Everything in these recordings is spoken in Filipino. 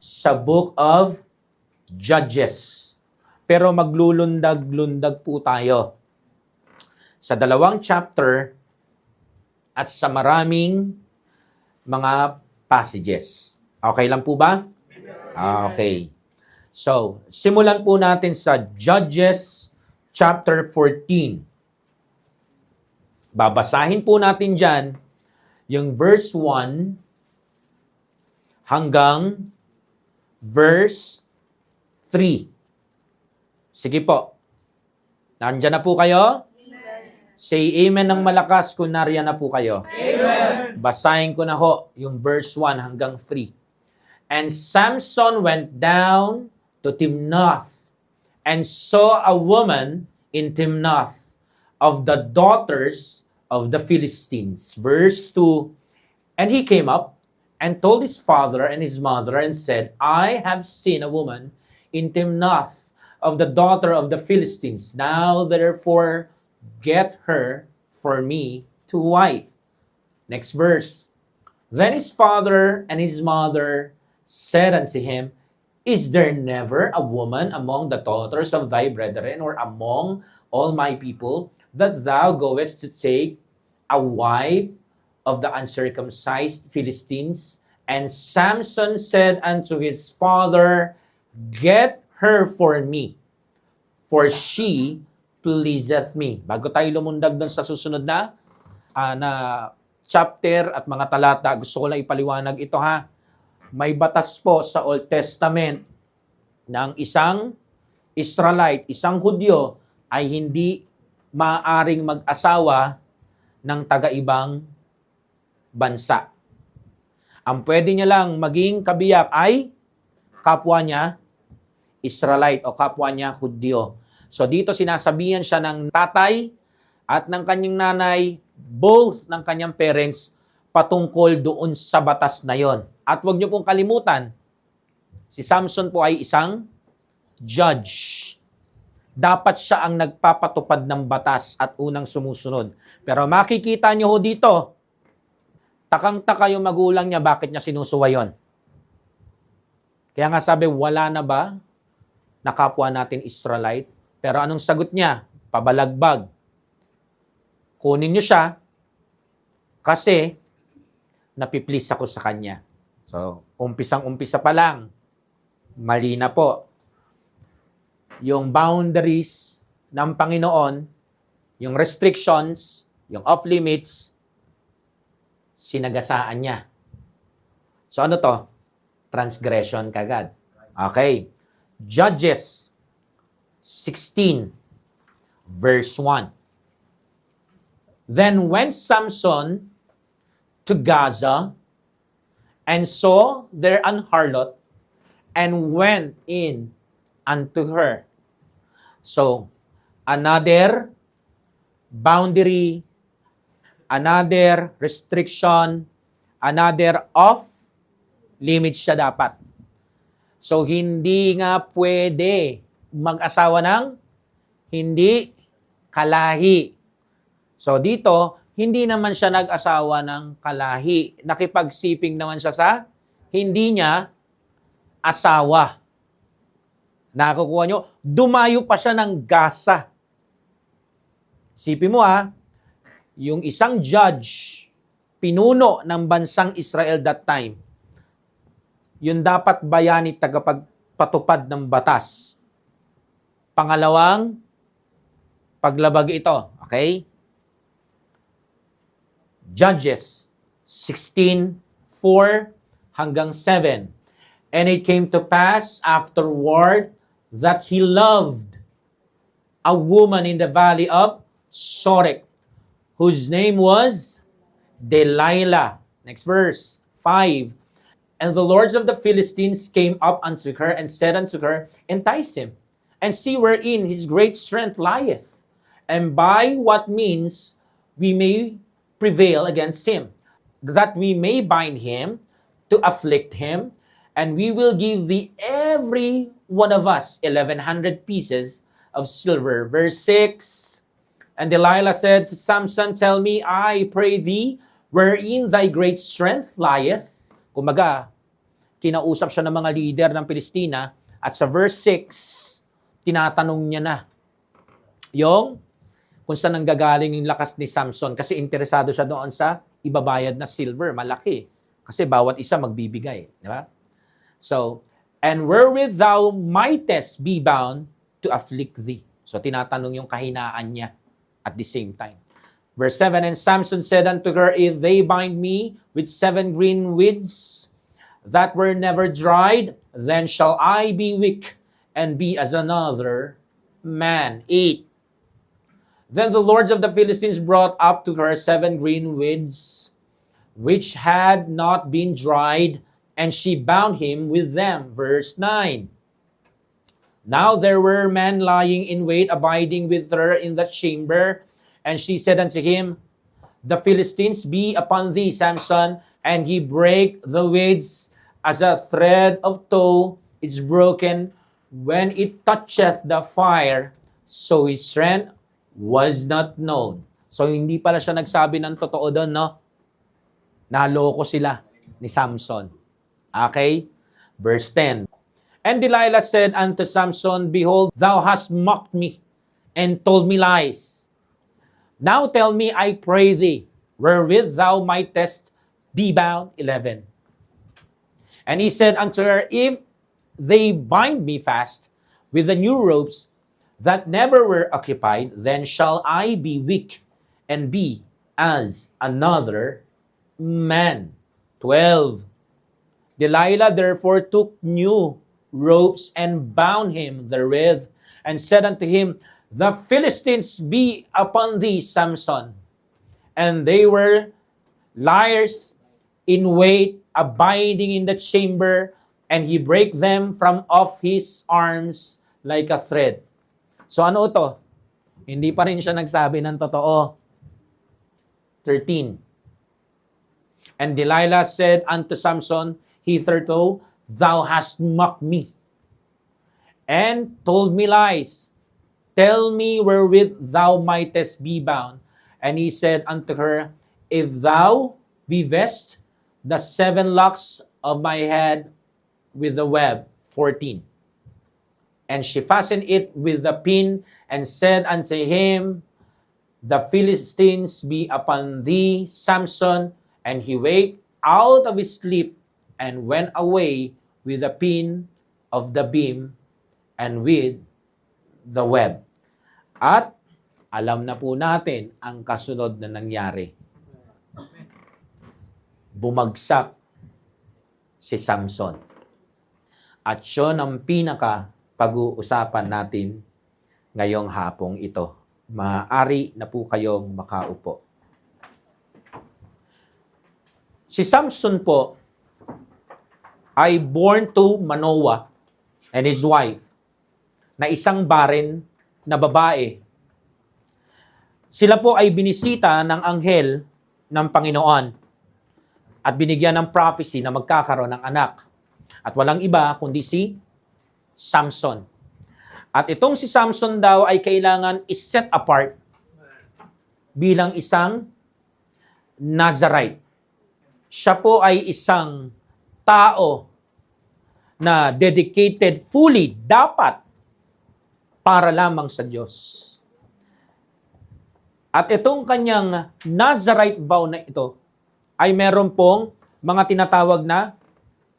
sa book of Judges. Pero maglulundag-lundag po tayo sa 2 chapter at sa maraming mga passages. Okay lang po ba? Okay. So, simulan po natin sa Judges chapter 14. Babasahin po natin dyan yung verse 1 hanggang verse 3. Sige po. Nandyan na po kayo? Say amen ng malakas kung nariyan na po kayo. Amen. Basahin ko na ho yung verse 1 hanggang 3. And Samson went down to Timnath and saw a woman in Timnath of the daughters of the Philistines. Verse 2, and he came up and told his father and his mother and said, I have seen a woman in Timnath of the daughter of the Philistines. Now therefore get her for me to wife. Next verse. Then his father and his mother said unto him, Is there never a woman among the daughters of thy brethren, or among all my people, that thou goest to take a wife of the uncircumcised Philistines? And Samson said unto his father, Get her for me, for she pleaseth me. Bago tayo lumundag doon sa susunod na chapter at mga talata, gusto ko lang ipaliwanag ito ha. May batas po sa Old Testament ng isang Israelite, isang Hudyo, ay hindi maaaring mag-asawa ng taga-ibang bansa. Ang pwede niya lang maging kabiyak ay kapwa niya Israelite o kapwa niya Hudyo. So dito sinasabihan siya ng tatay at ng kanyang nanay, both ng kanyang parents, patungkol doon sa batas na yon. At huwag niyo pong kalimutan, si Samson po ay isang judge. Dapat siya ang nagpapatupad ng batas at unang sumusunod. Pero makikita niyo ho dito, takang-taka yung magulang niya, bakit niya sinusuwa yon? Kaya nga sabi, wala na ba na kapwa natin Israelite? Pero anong sagot niya? Pabalagbag. Kunin niyo siya kasi napiplease ako sa kanya. So, umpisang-umpisa pa lang, mali na po. Yung boundaries ng Panginoon, yung restrictions, yung off-limits, sinagasaan niya. So, ano to? Transgression kagad. Okay. Judges 16, verse 1. Then went Samson to Gaza, and saw there an harlot, and went in unto her. So, another boundary, another restriction, another off-limit siya dapat. So, hindi nga pwede mag-asawa ng hindi kalahi. So, dito, hindi naman siya nag-asawa ng kalahi. Nakipagsiping naman siya sa hindi niya asawa. Nakukuha nyo? Dumayo pa siya ng Gaza. Sipin mo yung isang judge, pinuno ng bansang Israel that time, yun dapat bayani tagapagpatupad ng batas. Pangalawang, paglabag ito. Okay? Judges 16:4 hanggang 7. And it came to pass afterward that he loved a woman in the valley of Sorek, whose name was Delilah. Next verse, 5. And the lords of the Philistines came up unto her and said unto her, Entice him, and see wherein his great strength lieth, and by what means we may prevail against him, that we may bind him, to afflict him, and we will give thee every one of us 1,100 pieces of silver. Verse 6, and Delilah said to Samson, Tell me, I pray thee, wherein thy great strength lieth. Kumaga, kinausap siya ng mga leader ng Palestina at sa verse 6, tinatanong niya na yung kung saan nanggagaling yung lakas ni Samson kasi interesado siya doon sa ibabayad na silver, malaki. Kasi bawat isa magbibigay, di ba? So, and wherewith thou mightest be bound to afflict thee. So, tinatanong yung kahinaan niya at the same time. Verse 7, and Samson said unto her, if they bind me with 7 green weeds that were never dried, then shall I be weak and be as another man. 8. Then the lords of the Philistines brought up to her 7 green weeds, which had not been dried, and she bound him with them. Verse 9. Now there were men lying in wait, abiding with her in the chamber, and she said unto him, the Philistines be upon thee, Samson, and he break the weeds as a thread of tow is broken when it toucheth the fire, so his strength was not known. So, hindi pala siya nagsabi ng totoo doon, no? Naloko sila ni Samson. Okay? Verse 10. And Delilah said unto Samson, behold, thou hast mocked me and told me lies. Now tell me, I pray thee, wherewith thou mightest be bound. 11. And he said unto her, if they bind me fast with the new ropes that never were occupied, then shall I be weak and be as another man. 12. Delilah therefore took new ropes and bound him therewith, and said unto him, the Philistines be upon thee, Samson. And they were liars in wait, abiding in the chamber, and he brake them from off his arms like a thread. So ano to? Hindi pa rin siya nagsabi ng totoo. 13. And Delilah said unto Samson, hitherto thou hast mocked me, and told me lies. Tell me wherewith thou mightest be bound. And he said unto her, if thou weavest the 7 locks of my head with the web. 14. And she fastened it with the pin, and said unto him, the Philistines be upon thee, Samson. And he waked out of his sleep, and went away with the pin of the beam, and with the web. At alam na po natin ang kasunod na nangyari. Bumagsak si Samson. At yun ang pag-uusapan natin ngayong hapong ito. Maaari na po kayong makaupo. Si Samson po ay born to Manoah and his wife na isang barren na babae. Sila po ay binisita ng anghel ng Panginoon at binigyan ng prophecy na magkakaroon ng anak. At walang iba kundi si Samson. At itong si Samson daw ay kailangan is-set apart bilang isang Nazarite. Siya po ay isang tao na dedicated fully, dapat, para lamang sa Diyos. At itong kanyang Nazarite vow na ito ay meron pong mga tinatawag na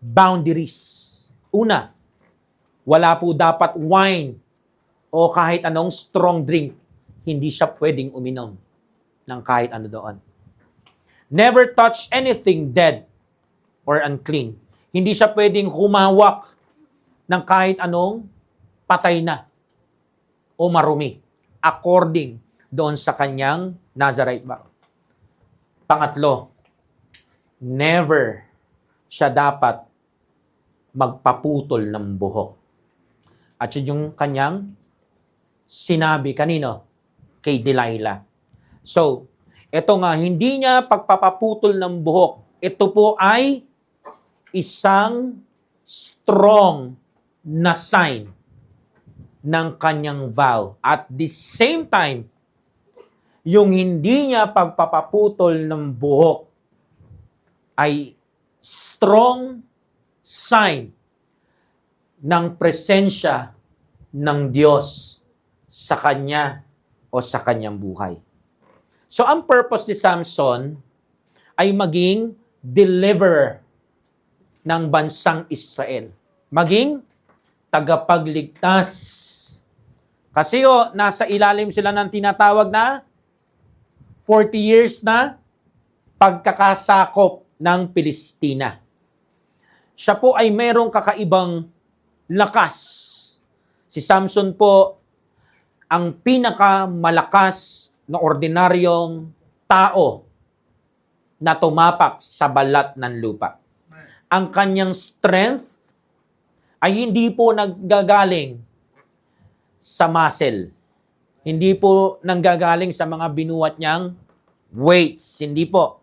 boundaries. Una, wala po dapat wine o kahit anong strong drink. Hindi siya pwedeng uminom ng kahit ano doon. Never touch anything dead or unclean. Hindi siya pwedeng humawak ng kahit anong patay na o marumi according doon sa kanyang Nazarite vow. Pangatlo, never siya dapat magpaputol ng buhok. At yun yung kanyang sinabi kanino? Kay Delilah. So, ito nga, hindi niya pagpapaputol ng buhok. Ito po ay isang strong na sign ng kanyang vow. At the same time, yung hindi niya pagpapaputol ng buhok ay strong sign ng presensya ng Diyos sa kanya o sa kanyang buhay. So, ang purpose ni Samson ay maging deliverer ng bansang Israel. Maging tagapagligtas. Kasi nasa ilalim sila ng tinatawag na 40 years na pagkakasakop ng Pilistina. Siya po ay merong kakaibang lakas. Si Samson po ang pinakamalakas na ordinaryong tao na tumapak sa balat ng lupa. Ang kanyang strength ay hindi po naggagaling sa muscle. Hindi po nanggagaling sa mga binuhat niyang weights. Hindi po.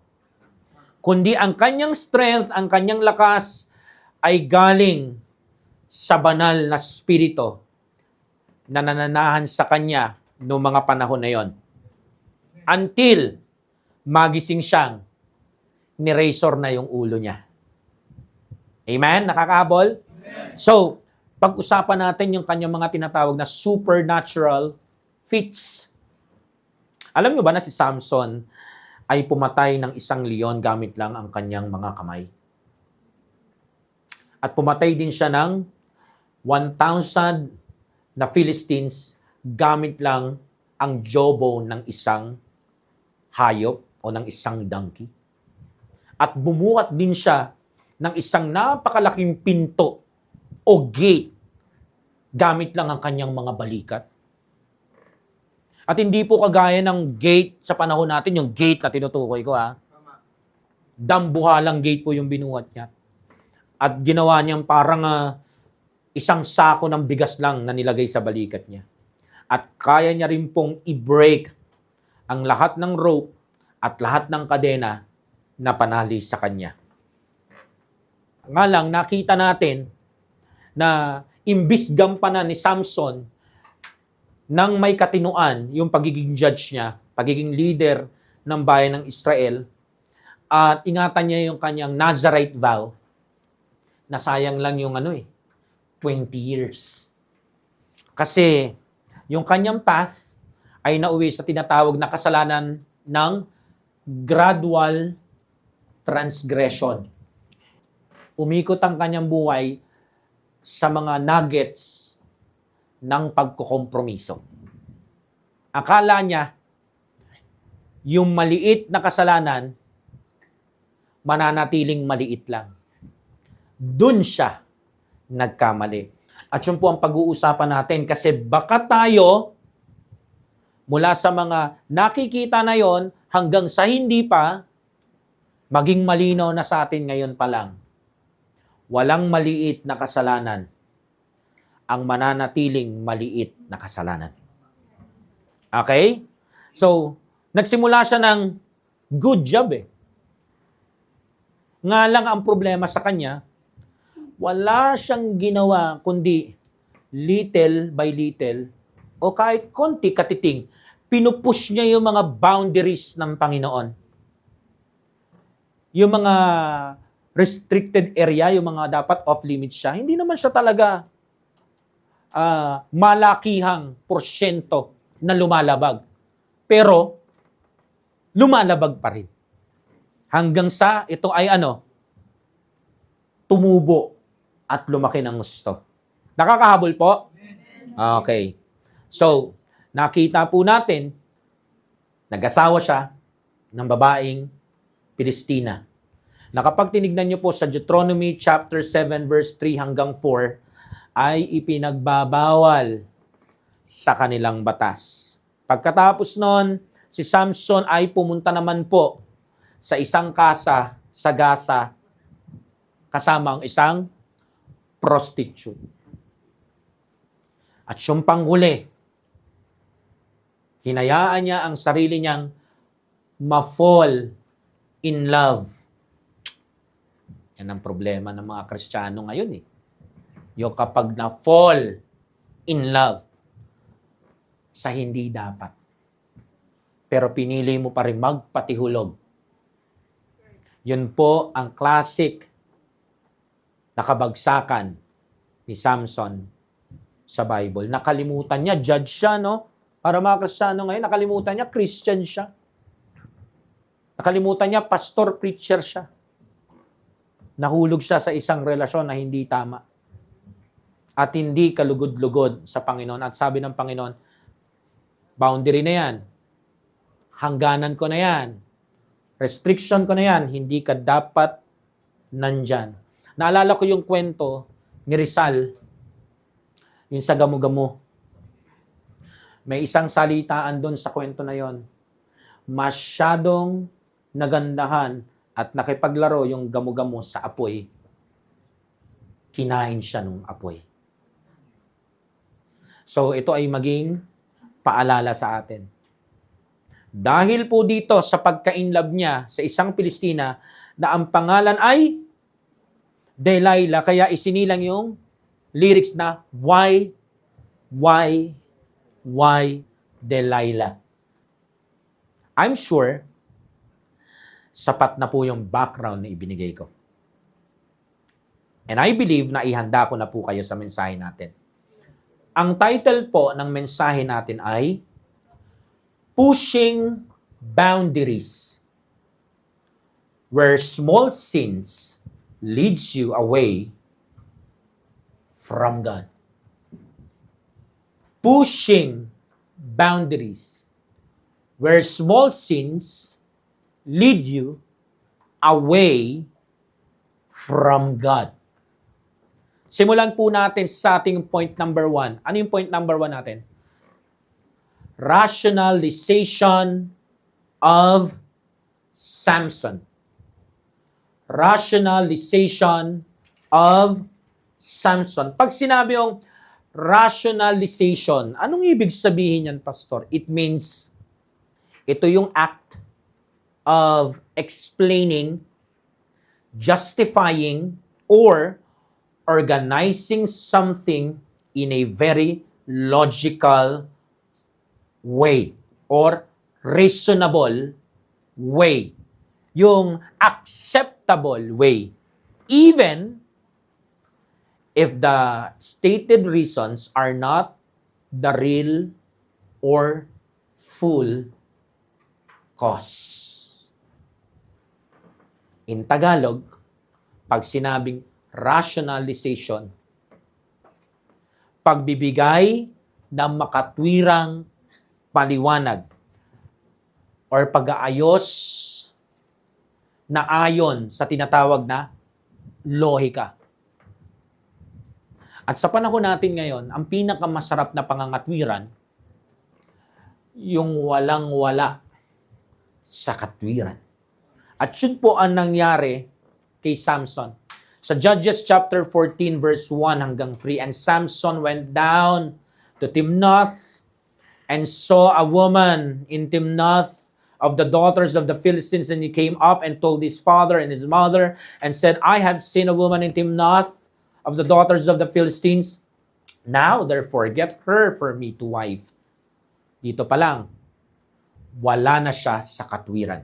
Kundi ang kanyang strength, ang kanyang lakas ay galing sa banal na spirito na nananahan sa kanya noong mga panahon na yon. Until magising siyang ni-razor na yung ulo niya. Amen? Nakakahabol? Amen. So, pag-usapan natin yung kanyang mga tinatawag na supernatural feats. Alam niyo ba na si Samson ay pumatay ng isang leon gamit lang ang kanyang mga kamay? At pumatay din siya ng 1,000 na Philistines gamit lang ang jawbone ng isang hayop o ng isang donkey. At bumuhat din siya ng isang napakalaking pinto o gate gamit lang ang kanyang mga balikat. At hindi po kagaya ng gate sa panahon natin, yung gate na tinutukoy ko dambuhalang gate po yung binuhat niya. At ginawa niyang parang isang sako ng bigas lang na nilagay sa balikat niya. At kaya niya rin pong i-break ang lahat ng rope at lahat ng kadena na panali sa kanya. Nga lang, nakita natin na imbis gampanan ni Samson nang may katinuan yung pagiging judge niya, pagiging leader ng bayan ng Israel, at ingatan niya yung kanyang Nazarite vow, na sayang lang yung 20 years. Kasi yung kanyang path ay nauwi sa tinatawag na kasalanan ng gradual transgression. Umikot ang kanyang buhay sa mga nuggets ng pagkukompromiso. Akala niya, yung maliit na kasalanan, mananatiling maliit lang. Doon siya nagkamali. At yun po ang pag-uusapan natin kasi baka tayo, mula sa mga nakikita na yon hanggang sa hindi pa, maging malinaw na sa atin ngayon pa lang. Walang maliit na kasalanan ang mananatiling maliit na kasalanan. Okay? So, nagsimula siya ng good job Nga lang ang problema sa kanya, wala siyang ginawa kundi little by little o kahit konti katiting, pinupush niya yung mga boundaries ng Panginoon. Yung mga restricted area, yung mga dapat off-limits siya, hindi naman siya talaga malakihang porsyento na lumalabag. Pero, lumalabag pa rin. Hanggang sa ito ay tumubo at lumaki ng gusto. Nakakahabol po? Okay. So, nakita po natin, nag-asawa siya ng babaeng Pilistina. Na kapag tinignan niyo po sa Deuteronomy chapter 7 verse 3 hanggang 4, ay ipinagbabawal sa kanilang batas. Pagkatapos nun, si Samson ay pumunta naman po sa isang casa sa Gaza kasama ang isang prostitute. At yung panghuli, hinayaan niya ang sarili niyang ma-fall in love. Yan ang problema ng mga Kristiyano ngayon Yung kapag na-fall in love sa hindi dapat. Pero pinili mo pa rin magpatihulog. Yun po ang classic nakabagsakan ni Samson sa Bible. Nakalimutan niya, judge siya, no? Para mga Kristiyano ngayon, nakalimutan niya, Christian siya. Nakalimutan niya, pastor, preacher siya. Nahulog siya sa isang relasyon na hindi tama. At hindi kalugod-lugod sa Panginoon. At sabi ng Panginoon, boundary na yan. Hangganan ko na yan. Restriction ko na yan. Hindi ka dapat nandyan. Naalala ko yung kwento ni Rizal, yung sa Gamo-Gamo. May isang salitaan doon sa kwento na yon. Masyadong nagandahan at nakipaglaro yung Gamo-Gamo sa apoy. Kinain siya nung apoy. So, ito ay maging paalala sa atin. Dahil po dito sa pagka-inlove niya sa isang Pilistina na ang pangalan ay Delilah, kaya isinilang yung lyrics na why Delilah? I'm sure sapat na po yung background na ibinigay ko. And I believe na ihanda ko na po kayo sa mensahe natin. Ang title po ng mensahe natin ay Pushing Boundaries, where small sins leads you away from God. Pushing boundaries, where small sins lead you away from God. Simulan po natin sa ating point number 1. Ano yung point number 1 natin? Rationalization of Samson. Rationalization of Samson. Pag sinabi yung rationalization, anong ibig sabihin yan, Pastor? It means, ito yung act of explaining, justifying, or organizing something in a very logical way or reasonable way. Yung acceptable way. Even if the stated reasons are not the real or full cause. In Tagalog, pag sinabing rationalization, pagbibigay ng makatwirang paliwanag or pag-aayos na ayon sa tinatawag na lohika. At sa panahon natin ngayon, ang pinakamasarap na pangangatwiran, yung walang-wala sa katwiran. At yun po ang nangyari kay Samson. Sa Judges chapter 14 verse 1 hanggang 3, and Samson went down to Timnath and saw a woman in Timnath of the daughters of the Philistines, and he came up and told his father and his mother and said, I have seen a woman in Timnath of the daughters of the Philistines. Now, therefore, get her for me to wife. Dito pa lang, wala na siya sa katwiran.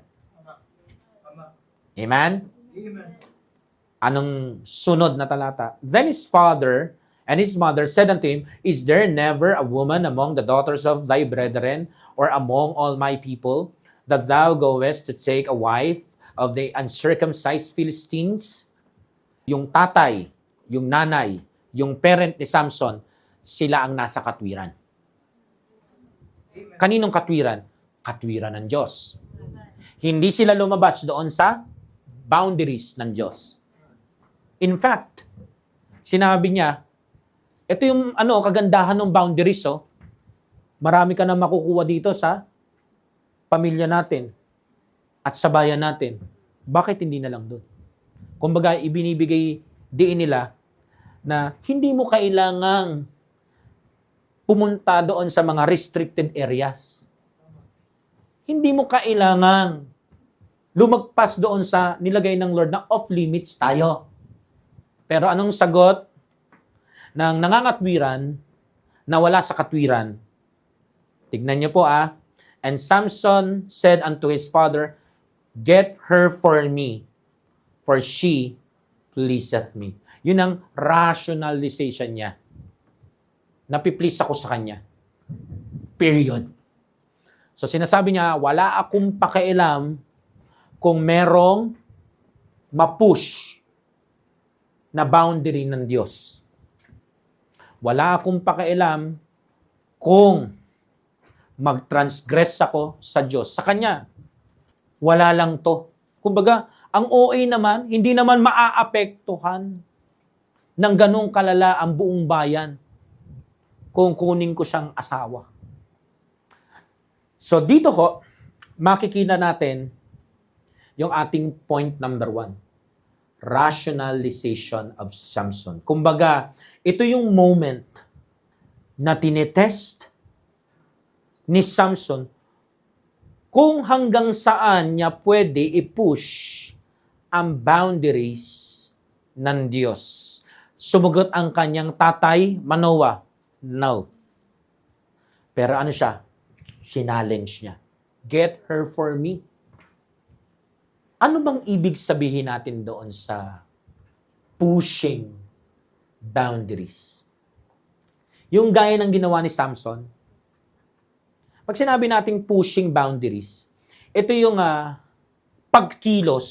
Amen? Amen. Anong sunod na talata? Then his father and his mother said unto him, Is there never a woman among the daughters of thy brethren, or among all my people, that thou goest to take a wife of the uncircumcised Philistines? Yung tatay, yung nanay, yung parent ni Samson, sila ang nasa katwiran. Kaninong katwiran? Katwiran ng Diyos. Hindi sila lumabas doon sa boundaries ng Diyos. In fact, sinabi niya, ito yung kagandahan ng boundaries. Marami ka na makukuha dito sa pamilya natin at sa bayan natin. Bakit hindi na lang doon? Kumbaga, ibinibigay diin nila na hindi mo kailangang pumunta doon sa mga restricted areas. Hindi mo kailangang lumagpas doon sa nilagay ng Lord na off-limits tayo. Pero anong sagot ng nangangatwiran na wala sa katwiran? Tignan niyo po And Samson said unto his father, Get her for me, for she pleaseth me. Yun ang rationalization niya. Napiplease ako sa kanya. Period. So sinasabi niya, wala akong pakialam kung merong ma-push na boundary ng Diyos. Wala akong pakialam kung mag-transgress ako sa Diyos. Sa Kanya, wala lang to. Kumbaga, ang OA naman, hindi naman maaapektuhan ng ganong kalala ang buong bayan kung kunin ko siyang asawa. So dito ko, makikita natin yung ating point number 1. Rationalization of Samson. Kumbaga, ito yung moment na tinetest ni Samson kung hanggang saan niya pwede i-push ang boundaries ng Diyos. Sumugot ang kanyang tatay, Manoah, no. Pero ano siya? Challenge niya. Get her for me. Ano bang ibig sabihin natin doon sa pushing boundaries? Yung gaya ng ginawa ni Samson, pag sinabi nating pushing boundaries, ito yung pagkilos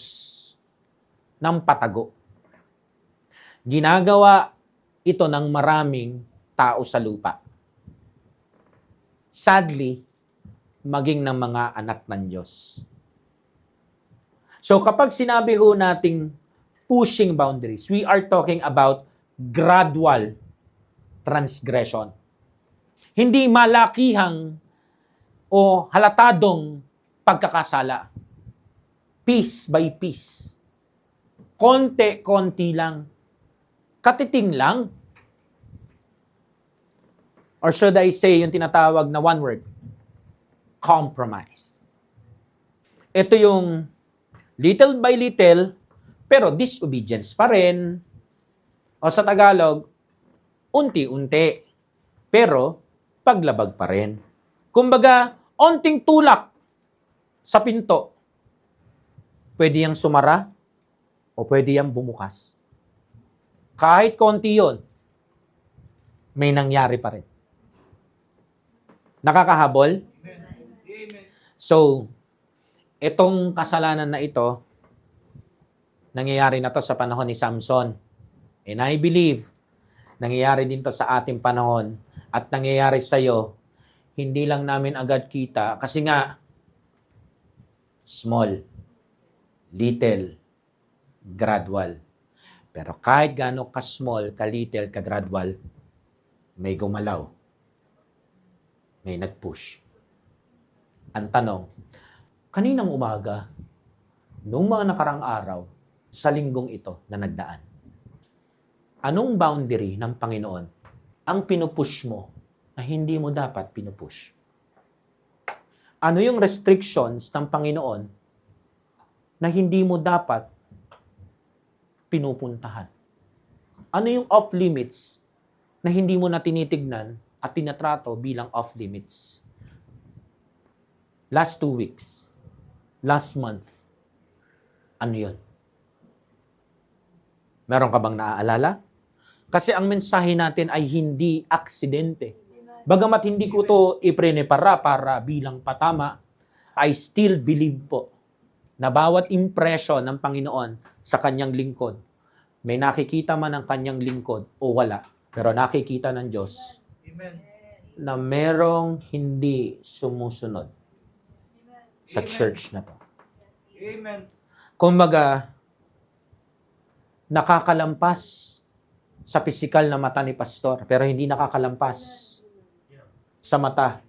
ng patago. Ginagawa ito ng maraming tao sa lupa. Sadly, maging ng mga anak ng Diyos. So kapag sinabi ho nating pushing boundaries, we are talking about gradual transgression. Hindi malakihang o halatadong pagkakasala. Piece by piece. Konti-konti lang. Katiting lang. Or should I say yung tinatawag na one word? Compromise. Ito yung little by little, pero disobedience pa rin. O sa Tagalog, unti-unti, pero paglabag pa rin. Kumbaga, onting tulak sa pinto. Pwede yang sumara o pwede yang bumukas. Kahit konti yon, may nangyari pa rin. Nakakahabol? So, itong kasalanan na ito, nangyayari na to sa panahon ni Samson. And I believe, nangyayari din to sa ating panahon at nangyayari sa iyo, hindi lang namin agad kita kasi nga, small, little, gradual. Pero kahit gaano ka-small, ka-little, ka-gradual, may gumalaw. May nag-push. Ang tanong, kaninang umaga, noong mga nakarang araw, sa linggong ito na nagdaan, anong boundary ng Panginoon ang pinupush mo na hindi mo dapat pinupush? Ano yung restrictions ng Panginoon na hindi mo dapat pinupuntahan? Ano yung off-limits na hindi mo na tinitignan at tinatrato bilang off-limits? Last 2 weeks, last month, ano yun? Meron ka bang naaalala? Kasi ang mensahe natin ay hindi aksidente. Bagamat hindi ko to iprenepara para bilang patama, I still believe po na bawat impression ng Panginoon sa kanyang lingkod, may nakikita man ang kanyang lingkod o wala, pero nakikita ng Diyos na merong hindi sumusunod sa church na to. Amen. Kumbaga, nakakalampas sa pisikal na mata ni pastor, pero hindi nakakalampas sa mata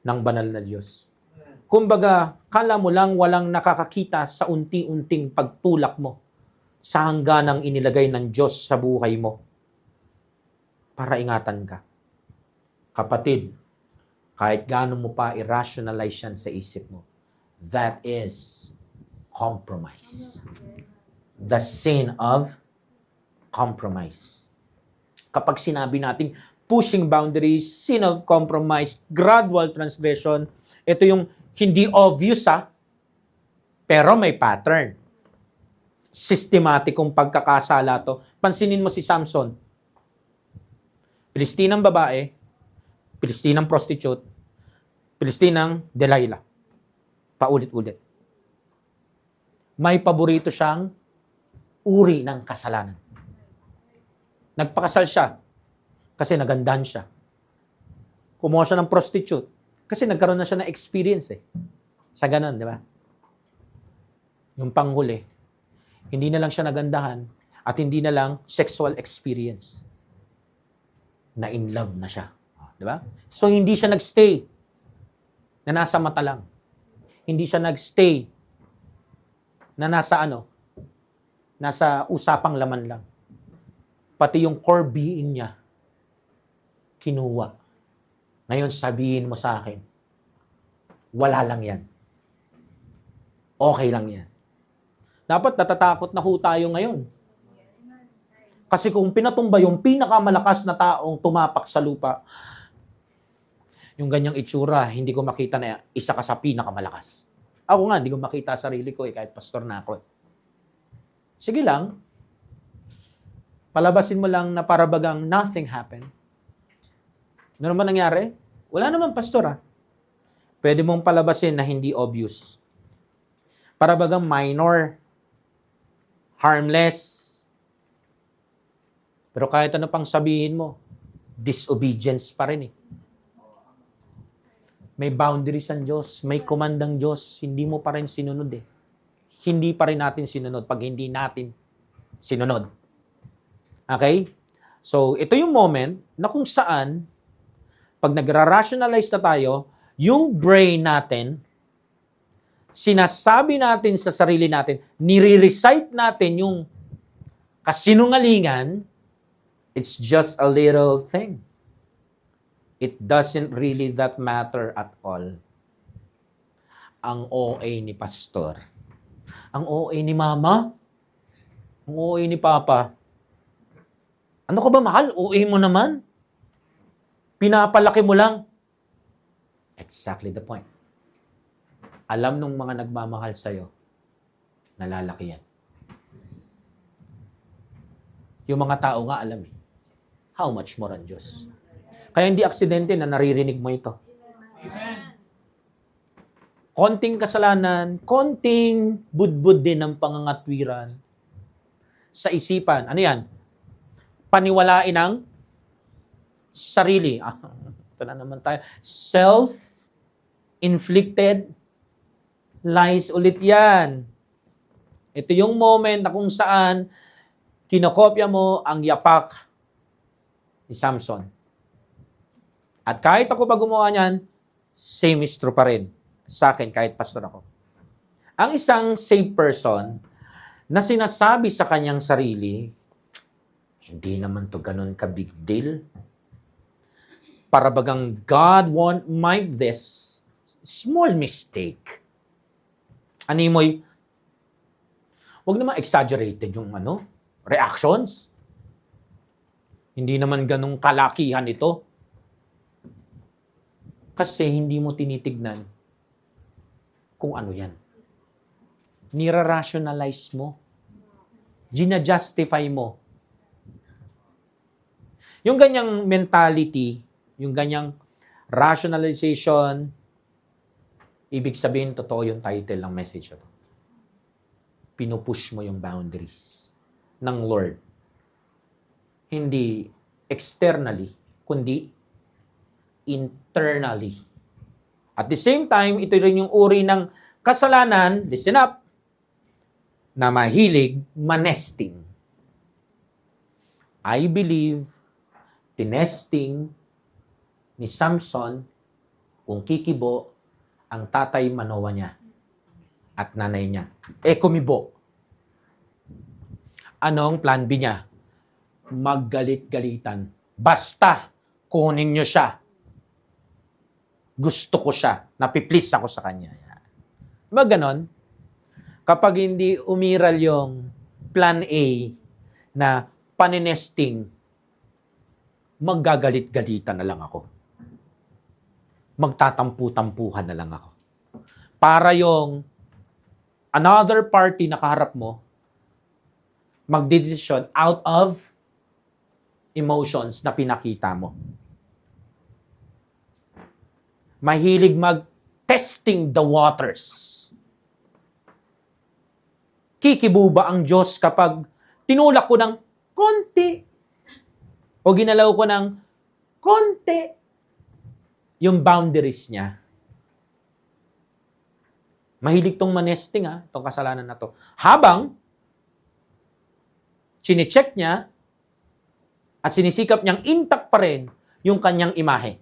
ng banal na Diyos. Kumbaga, kala mo lang walang nakakakita sa unti-unting pagtulak mo sa hangganang inilagay ng Diyos sa buhay mo para ingatan ka. Kapatid, kahit gaano mo pa i-rationalize yan sa isip mo, that is compromise. The sin of compromise. Kapag sinabi natin pushing boundaries, sin of compromise, gradual transgression, ito yung hindi obvious pero may pattern. Sistematikong pagkakasala to. Pansinin mo si Samson. Pilistinang babae, Pilistinang prostitute, Pilistinang Delilah. Paulit-ulit. May paborito siyang uri ng kasalanan. Nagpakasal siya kasi nagandahan siya. Kumuha siya ng prostitute kasi nagkaroon na siya ng experience sa ganun, di ba? Yung panghuli, hindi na lang siya nagandahan at hindi na lang sexual experience. Na in love na siya. Di ba? So, hindi siya nagstay na nasa mata lang. Hindi siya nagstay na nasa usapang laman lang. Pati yung core being niya, kinuha. Ngayon, sabihin mo sa akin, wala lang yan. Okay lang yan. Dapat natatakot na ho tayo ngayon. Kasi kung pinatumba yung pinakamalakas na taong tumapak sa lupa, yung ganyang itsura, hindi ko makita na isa ka sa pinakamalakas. Ako nga, hindi ko makita sarili ko kahit pastor na ako. Sige lang, palabasin mo lang na parabagang nothing happened. Ano naman nangyari? Wala naman, pastor. Pwede mong palabasin na hindi obvious. Parabagang minor, harmless. Pero kahit ano pang sabihin mo, disobedience pa rin May boundaries ang Diyos, may komandang Diyos, hindi mo pa rin sinunod Hindi pa rin natin sinunod pag hindi natin sinunod. Okay? So, ito yung moment na kung saan, pag nagra-rationalize na tayo, yung brain natin, sinasabi natin sa sarili natin, nire-recite natin yung kasinungalingan, it's just a little thing. It doesn't really that matter at all. Ang OA ni pastor. Ang OA ni mama. Ang OA ni papa. Ano ka ba, mahal? OA mo naman. Pinapalaki mo lang. Exactly the point. Alam nung mga nagmamahal sa'yo, nalalaki yan. Yung mga tao nga alam How much more ang Diyos? Kaya hindi aksidente na naririnig mo ito. Amen. Konting kasalanan, konting budbud din ng pangangatwiran sa isipan. Ano yan? Paniwalain ang sarili. Ito na naman tayo. Self-inflicted lies ulit yan. Ito yung moment na kung saan kinokopya mo ang yapak ni Samson. At kahit ako pa gumawa niyan, same is true pa rin sa akin kahit pastor ako. Ang isang saved person na sinasabi sa kanyang sarili, hindi naman to ganun ka big deal. Para bagang God won't mind this small mistake. Animoy, wag naman exaggerated yung reactions. Hindi naman ganung kalakihan ito. Kasi hindi mo tinitignan kung ano yan. Nira-rationalize mo. Gina-justify mo. Yung ganyang mentality, yung ganyang rationalization, ibig sabihin, totoo yung title ng message ito. Pinupush mo yung boundaries ng Lord. Hindi externally, kundi internally. At the same time, ito rin yung uri ng kasalanan, listen up, na mahilig manesting. I believe, tinesting ni Samson kung kikibo ang tatay Manoa niya at nanay niya. Kumibo. Anong plan B niya? Maggalit-galitan. Basta, kunin niyo siya. Gusto ko siya. Napiplease ako sa kanya. Diba ganon? Kapag hindi umiral yung plan A na paninesting, maggagalit-galitan na lang ako. Magtatampu-tampuhan na lang ako. Para yung another party na kaharap mo, magdedesisyon out of emotions na pinakita mo. Mahilig mag-testing the waters. Kikibo ba ang Diyos kapag tinulak ko ng konti o ginalaw ko ng konti yung boundaries niya? Mahilig tong manesting itong kasalanan na to. Habang chine-check niya at sinisikap niyang intact pa rin yung kanyang imahe.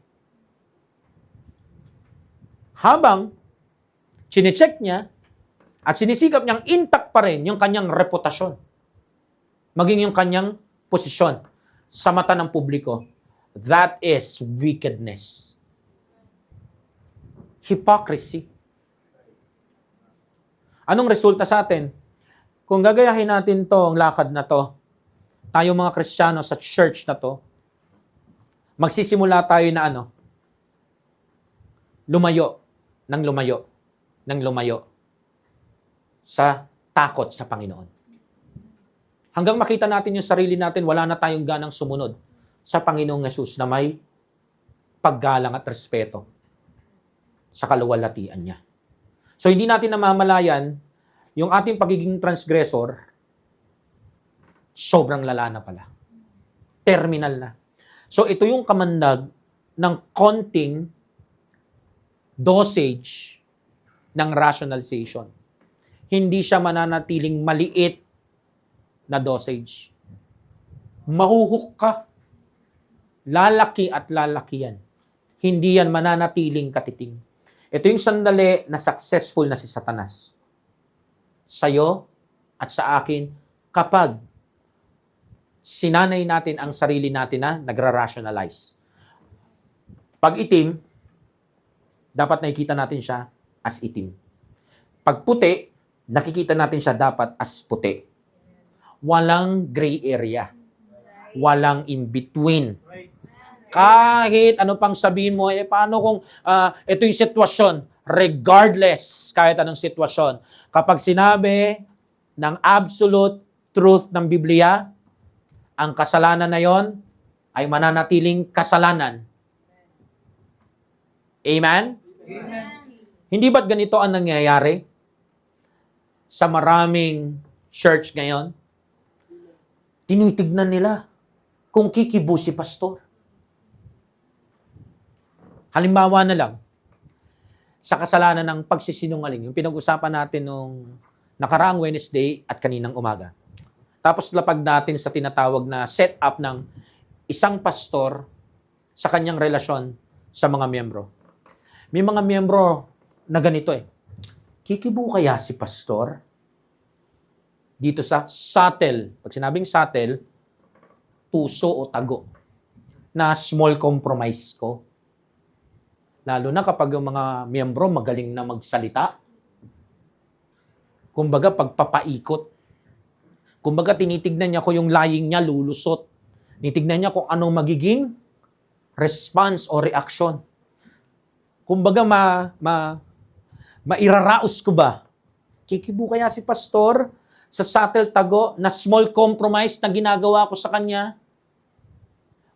Habang chine-check niya at sinisikap niyang intact pa rin yung kanyang reputasyon, maging yung kanyang posisyon sa mata ng publiko, that is wickedness. Hypocrisy. Anong resulta sa atin? Kung gagayahin natin ang lakad na to, tayo mga Kristiyano sa church na to, magsisimula tayo na lumayo sa takot sa Panginoon. Hanggang makita natin yung sarili natin, wala na tayong ganang sumunod sa Panginoong Yesus na may paggalang at respeto sa kaluwalhatian niya. So, hindi natin namamalayan yung ating pagiging transgressor, sobrang lala na pala. Terminal na. So, ito yung kamandag ng konting dosage ng rationalization. Hindi siya mananatiling maliit na dosage. Mahuhuk ka. Lalaki at lalaki yan. Hindi yan mananatiling katiting. Ito yung sandali na successful na si Satanas. Sa'yo at sa akin, kapag sinanay natin ang sarili natin na nagra-rationalize. Pag itim, dapat nakikita natin siya as itim. Pag puti, nakikita natin siya dapat as puti. Walang gray area. Walang in-between. Kahit ano pang sabihin mo, paano kung ito yung sitwasyon? Regardless, kahit anong sitwasyon. Kapag sinabi ng absolute truth ng Biblia, ang kasalanan na yon ay mananatiling kasalanan. Amen? Amen. Hindi ba't ganito ang nangyayari sa maraming church ngayon? Tinitignan nila kung kikibo si pastor. Halimbawa na lang, sa kasalanan ng pagsisinungaling, yung pinag-usapan natin nung nakaraang Wednesday at kaninang umaga. Tapos lapag natin sa tinatawag na setup ng isang pastor sa kanyang relasyon sa mga miyembro. May mga miyembro na ganito Kikibo kaya si pastor? Dito sa subtle. Pag sinabing subtle, tuso o tago. Na small compromise ko. Lalo na kapag yung mga miyembro magaling na magsalita. Kumbaga, pagpapaikot. Kumbaga, tinitignan niya ko yung lying niya, lulusot. Tinitignan niya kung anong magiging response o reaction. Kumbaga, mairaraos ko ba? Kikibo kaya si pastor sa subtle tago na small compromise na ginagawa ko sa kanya?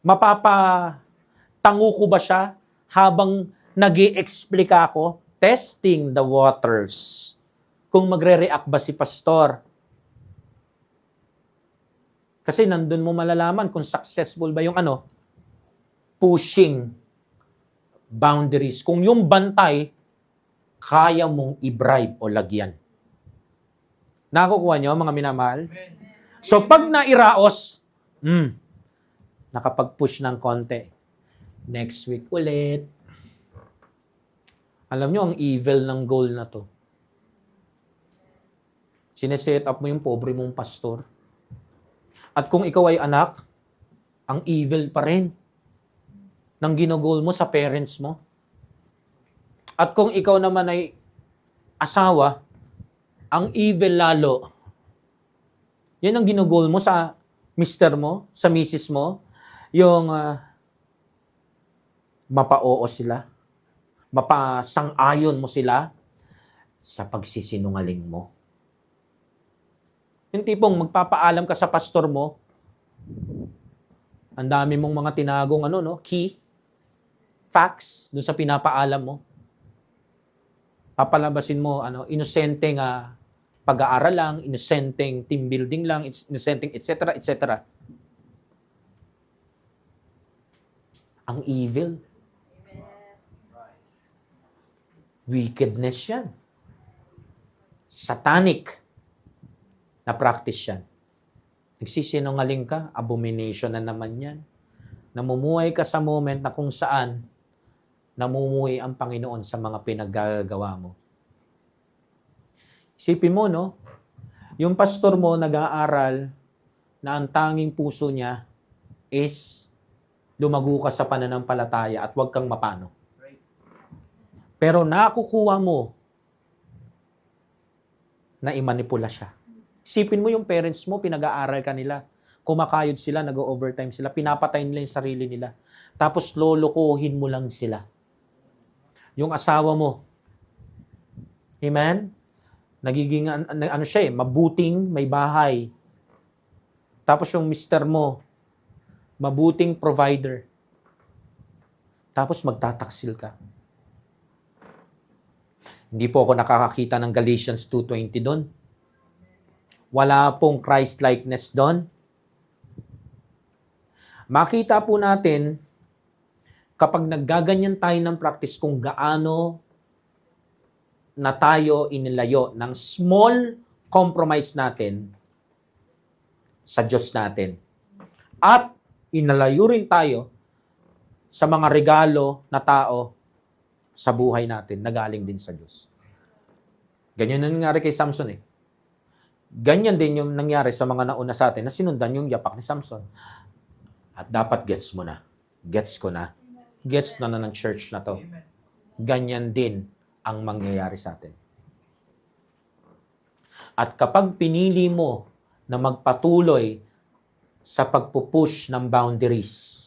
Mapapatango ko ba siya habang nag-i-explica ako? Testing the waters. Kung magre-react ba si pastor? Kasi nandun mo malalaman kung successful ba yung pushing boundaries. Kung yung bantay, kaya mong i-bribe o lagyan. Nakukuha nyo, mga minamahal? So, pag nairaos, nakapag-push ng konti. Next week ulit. Alam nyo, ang evil ng goal na to. Sineset up mo yung pobre mong pastor. At kung ikaw ay anak, ang evil pa rin ng ginugol mo sa parents mo. At kung ikaw naman ay asawa, ang evil lalo. Yan ang ginugol mo sa mister mo, sa misis mo, yung mapa-oo sila, mapasang-ayon mo sila sa pagsisinungaling mo. Yung tipong magpapaalam ka sa pastor mo, ang dami mong mga tinagong key, facts, doon sa pinapaalam mo. Papalabasin mo, inosenteng pag-aaral lang, inosenteng team building lang, inosenteng etc. etc. Ang evil. Wickedness yan. Satanic na practice yan. Nagsisinungaling ka, abomination na naman yan. Namumuhay ka sa moment na kung saan namumuhay ang Panginoon sa mga pinaggagawa mo. Isipin mo, no? Yung pastor mo nag-aaral na ang tanging puso niya is lumago ka sa pananampalataya at huwag kang mapano. Pero nakukuha mo na imanipula siya. Isipin mo yung parents mo, pinag-aaral ka nila. Kumakayod sila, nag-overtime sila, pinapatay nila yung sarili nila. Tapos lolokohin mo lang sila. Yung asawa mo. Amen? Nagiging, mabuting may bahay. Tapos yung mister mo, mabuting provider. Tapos magtataksil ka. Hindi po ako nakakakita ng Galatians 2:20 doon. Wala pong Christ-likeness doon. Makita po natin, kapag naggaganyan tayo ng practice kung gaano na tayo inilayo ng small compromise natin sa Diyos natin. At inalayo rin tayo sa mga regalo na tao sa buhay natin na galing din sa Diyos. Ganyan na nangyari kay Samson . Ganyan din yung nangyari sa mga nauna sa atin na sinundan yung yapak ni Samson. At dapat gets mo na. Gets ko na. Gets na ng church na to. Ganyan din ang mangyayari sa atin. At kapag pinili mo na magpatuloy sa pagpupush ng boundaries,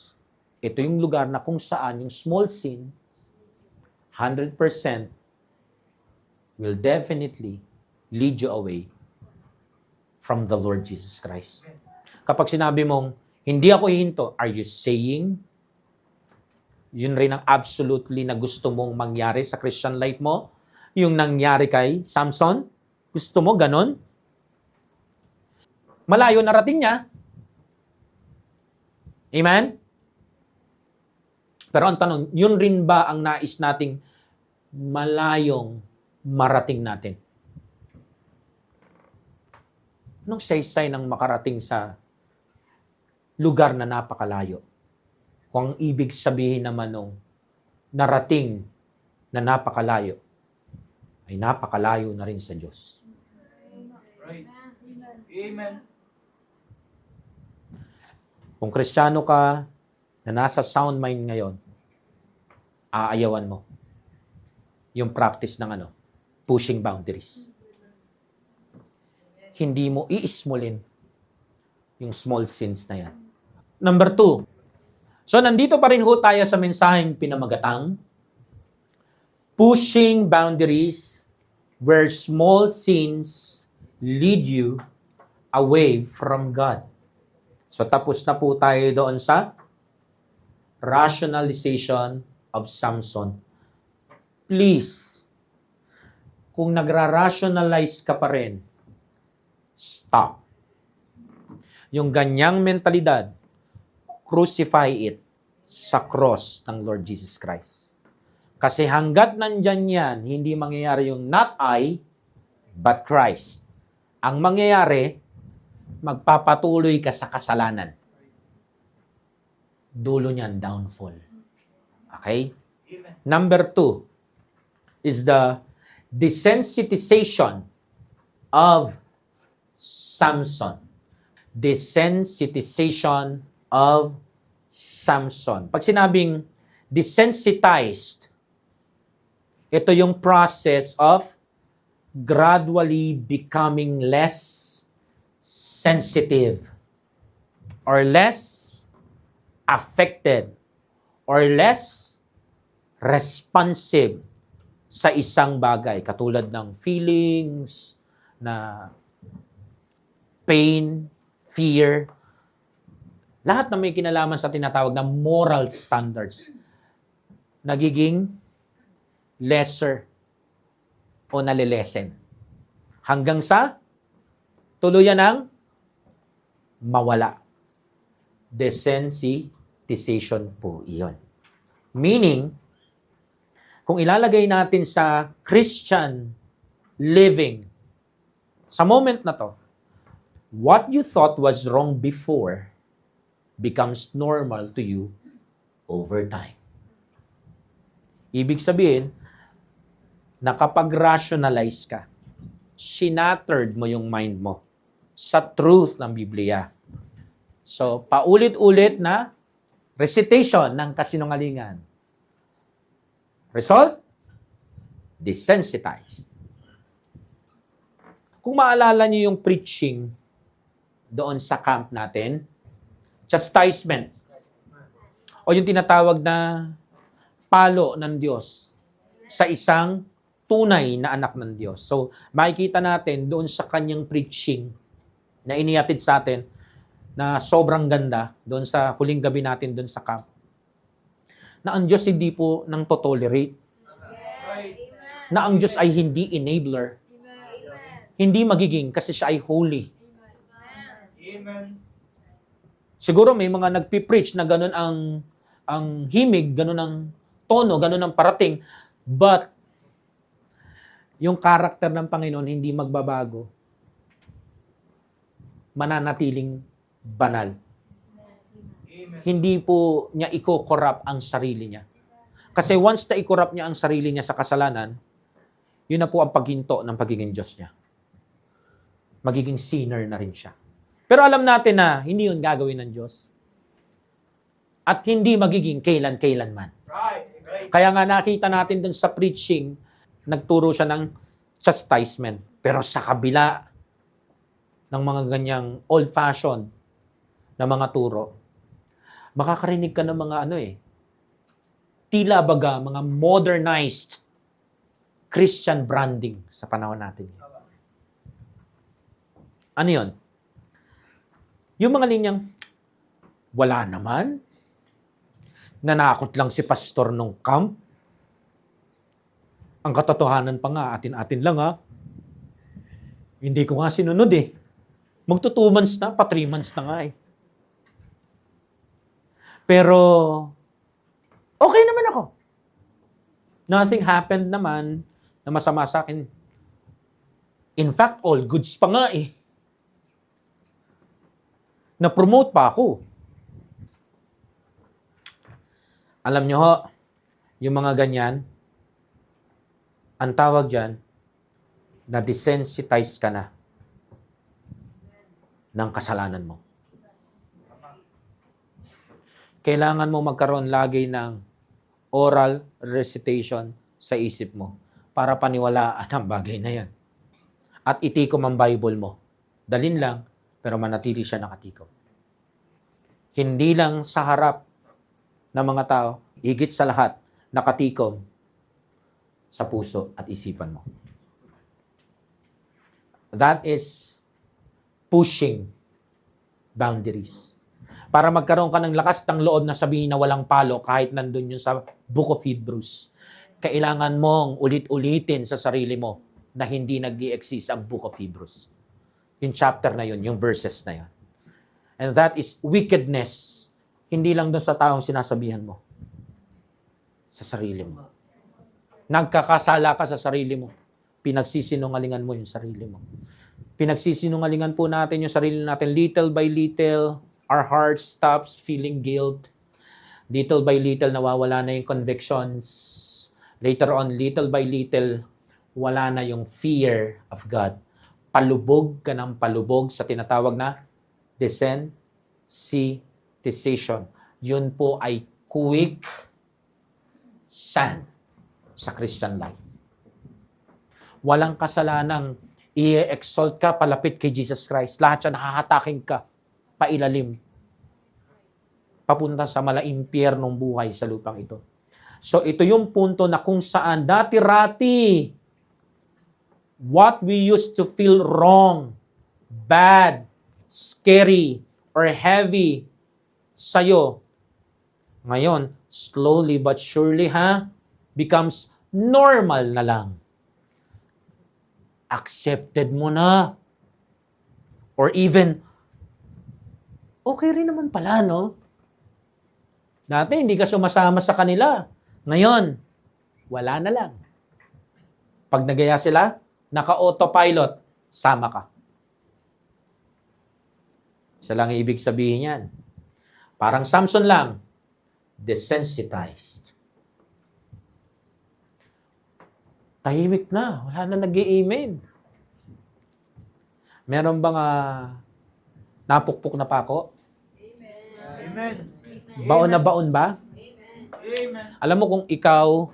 ito yung lugar na kung saan yung small sin 100% will definitely lead you away from the Lord Jesus Christ. Kapag sinabi mong, hindi ako hihinto, are you saying, yun rin ang absolutely na gusto mong mangyari sa Christian life mo? Yung nangyari kay Samson? Gusto mo ganon? Malayo narating niya. Amen? Pero ang tanong, yun rin ba ang nais nating malayong marating natin? Anong saysay ng makarating sa lugar na napakalayo? Kung ang ibig sabihin naman nung narating na napakalayo, ay napakalayo na rin sa Diyos. Right. Amen. Kung Kristiyano ka na nasa sound mind ngayon, aayawan mo yung practice ng pushing boundaries. Hindi mo iismulin yung small sins na yan. Number 2. So, nandito pa rin ho tayo sa mensaheng pinamagatang. Pushing boundaries where small sins lead you away from God. So, tapos na po tayo doon sa rationalization of Samson. Please, kung nagra-rationalize ka pa rin, stop. Yung ganyang mentalidad, crucify it sa cross ng Lord Jesus Christ. Kasi hanggat nandyan yan, hindi mangyayari yung not I, but Christ. Ang mangyayari, magpapatuloy ka sa kasalanan. Dulo niyan, downfall. Okay? Number 2 is the desensitization of Samson. Desensitization of Samson. Pag sinabing desensitized, ito yung process of gradually becoming less sensitive or less affected or less responsive sa isang bagay katulad ng feelings na pain, fear, lahat na may kinalaman sa tinatawag na moral standards, nagiging lesser o nalilesen. Hanggang sa tuluyan ng mawala. Desensitization po iyon. Meaning, kung ilalagay natin sa Christian living, sa moment na to, what you thought was wrong before becomes normal to you over time. Ibig sabihin, nakapag-rationalize ka. Shinattered mo yung mind mo sa truth ng Biblia. So, paulit-ulit na recitation ng kasinungalingan. Result? Desensitized. Kung maalala niyo yung preaching doon sa camp natin, chastisement, o yung tinatawag na palo ng Diyos sa isang tunay na anak ng Diyos. So, makikita natin doon sa kanyang preaching na inihatid sa atin na sobrang ganda doon sa huling gabi natin doon sa camp. Na ang Diyos hindi po nang tolerate. Na ang Diyos ay hindi enabler. Hindi magiging kasi siya ay holy. Amen. Siguro may mga nagpipreach na ganun ang himig, ganun ang tono, ganun ang parating. But, yung karakter ng Panginoon hindi magbabago. Mananatiling banal. Amen. Hindi po niya i-corrupt ang sarili niya. Kasi once na i-corrupt niya ang sarili niya sa kasalanan, yun na po ang paghinto ng pagiging Diyos niya. Magiging sinner na rin siya. Pero alam natin na hindi yun gagawin ng Diyos. At hindi magiging kailan-kailanman. Right. Kaya nga nakita natin dun sa preaching, nagturo siya ng chastisement. Pero sa kabila ng mga ganyang old-fashioned na mga turo, makakarinig ka ng mga tila baga, mga modernized Christian branding sa panahon natin. Ano yun? Yung mga linyang, wala naman. Nanakot lang si pastor nung camp. Ang katotohanan pa nga, atin-atin lang Hindi ko nga sinunod Magto 2 months na, pa 3 months na nga Pero, okay naman ako. Nothing happened naman na masama sa akin. In fact, all goods pa nga Na-promote pa ako. Alam nyo yung mga ganyan, ang tawag dyan, na desensitize ka na ng kasalanan mo. Kailangan mo magkaroon lagi ng oral recitation sa isip mo para paniwalaan ang bagay na yan. At itikom ang Bible mo. Dalin lang, pero manatili siya nakatikom. Hindi lang sa harap ng mga tao, higit sa lahat, nakatikom sa puso at isipan mo. That is pushing boundaries. Para magkaroon ka ng lakas ng loob na sabihin na walang palo kahit nandun yun sa Book of Hebrews. Kailangan mong ulit-ulitin sa sarili mo na hindi nag-i-exist ang Book of Hebrews. Yung chapter na yun, yung verses na yun. And that is wickedness. Hindi lang doon sa taong sinasabihan mo. Sa sarili mo. Nagkakasala ka sa sarili mo. Pinagsisinungalingan mo yung sarili mo. Pinagsisinungalingan po natin yung sarili natin. Little by little, our heart stops feeling guilt. Little by little, nawawala na yung convictions. Later on, little by little, wala na yung fear of God. Palubog ka ng palubog sa tinatawag na desensitization. Yun po ay quick sand sa Christian life. Walang kasalanang i-exalt ka palapit kay Jesus Christ. Lahat siya nakahataking ka pailalim. Papunta sa malaimpyernong buhay sa lupang ito. So ito yung punto na kung saan dati-rati what we used to feel wrong, bad, scary or heavy sa'yo, ngayon, slowly but surely, becomes normal na lang. Accepted mo na. Or even, okay rin naman pala, no? Dati hindi ka sumasama sa kanila. Ngayon, wala na lang. Pag nagaya sila, naka-autopilot, sama ka. Siya lang ibig sabihin yan. Parang Samson lang, desensitized. Tahimik na, wala na nag-i-amen. Meron bang napukpok na pako? Amen. Baon na baon ba? Amen. Alam mo kung ikaw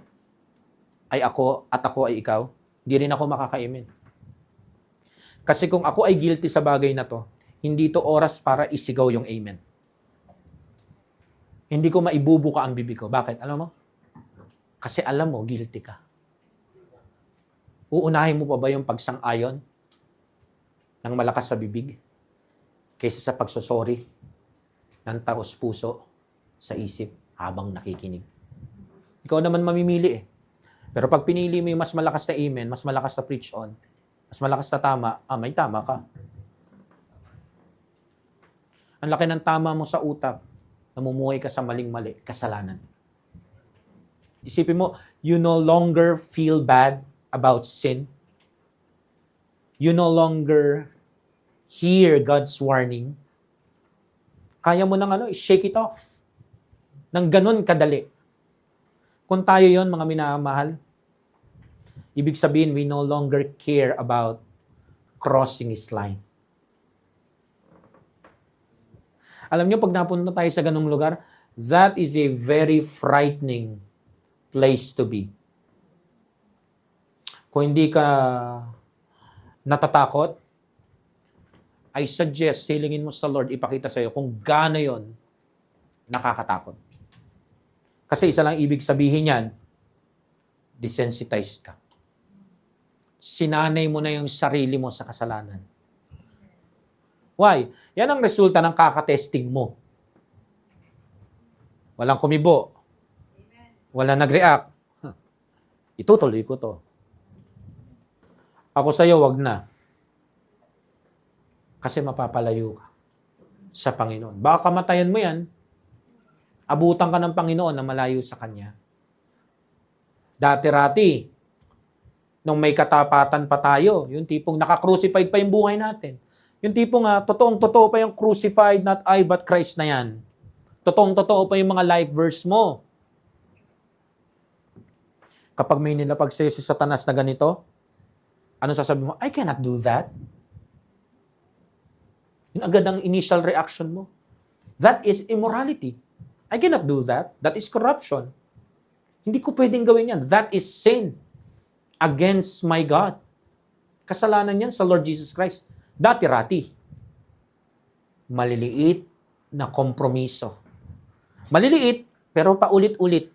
ay ako at ako ay ikaw, hindi rin ako makaka-amen. Kasi kung ako ay guilty sa bagay na to, hindi to oras para isigaw yung amen. Hindi ko maibubuka ang bibig ko. Bakit? Alam mo? Kasi alam mo, guilty ka. Uunahin mo pa ba yung pagsang-ayon ng malakas sa bibig kaysa sa pagsosorry ng taos puso sa isip habang nakikinig? Ikaw naman mamimili eh. Pero pag pinili mo yung mas malakas na amen, mas malakas na preach on, mas malakas na tama, may tama ka. Ang laki ng tama mo sa utak, namumuhay ka sa maling-mali, kasalanan. Isipin mo, you no longer feel bad about sin. You no longer hear God's warning. Kaya mo nang shake it off. Nang ganun kadali. Kung tayo yon mga minamahal, ibig sabihin, we no longer care about crossing His line. Alam niyo, pag napunta tayo sa ganung lugar, that is a very frightening place to be. Kung hindi ka natatakot, I suggest hilingin mo sa Lord, ipakita sa iyo kung gaano yon nakakatakot. Kasi isa lang ibig sabihin yan, desensitized ka. Sinanay mo na yung sarili mo sa kasalanan. Why? Yan ang resulta ng kakatesting mo. Walang kumibo. Walang nag-react. Itutuloy ko to. Ako sa'yo, wag na. Kasi mapapalayo ka sa Panginoon. Baka kamatayan mo yan, abutan ka ng Panginoon na malayo sa Kanya. Dati-rati, nung may katapatan pa tayo, yung tipong naka-crucified pa yung buhay natin. Yung tipong totoong-totoo pa yung crucified, not I, but Christ na yan. Totoong-totoo pa yung mga life verse mo. Kapag may nilapag sa'yo si Satanas na ganito, ano sasabihin mo? I cannot do that. Yun agad ang initial reaction mo. That is immorality. I cannot do that. That is corruption. Hindi ko pwedeng gawin yan. That is sin against my God. Kasalanan yan sa Lord Jesus Christ. Dati-rati. Maliliit na kompromiso. Maliliit, pero paulit-ulit.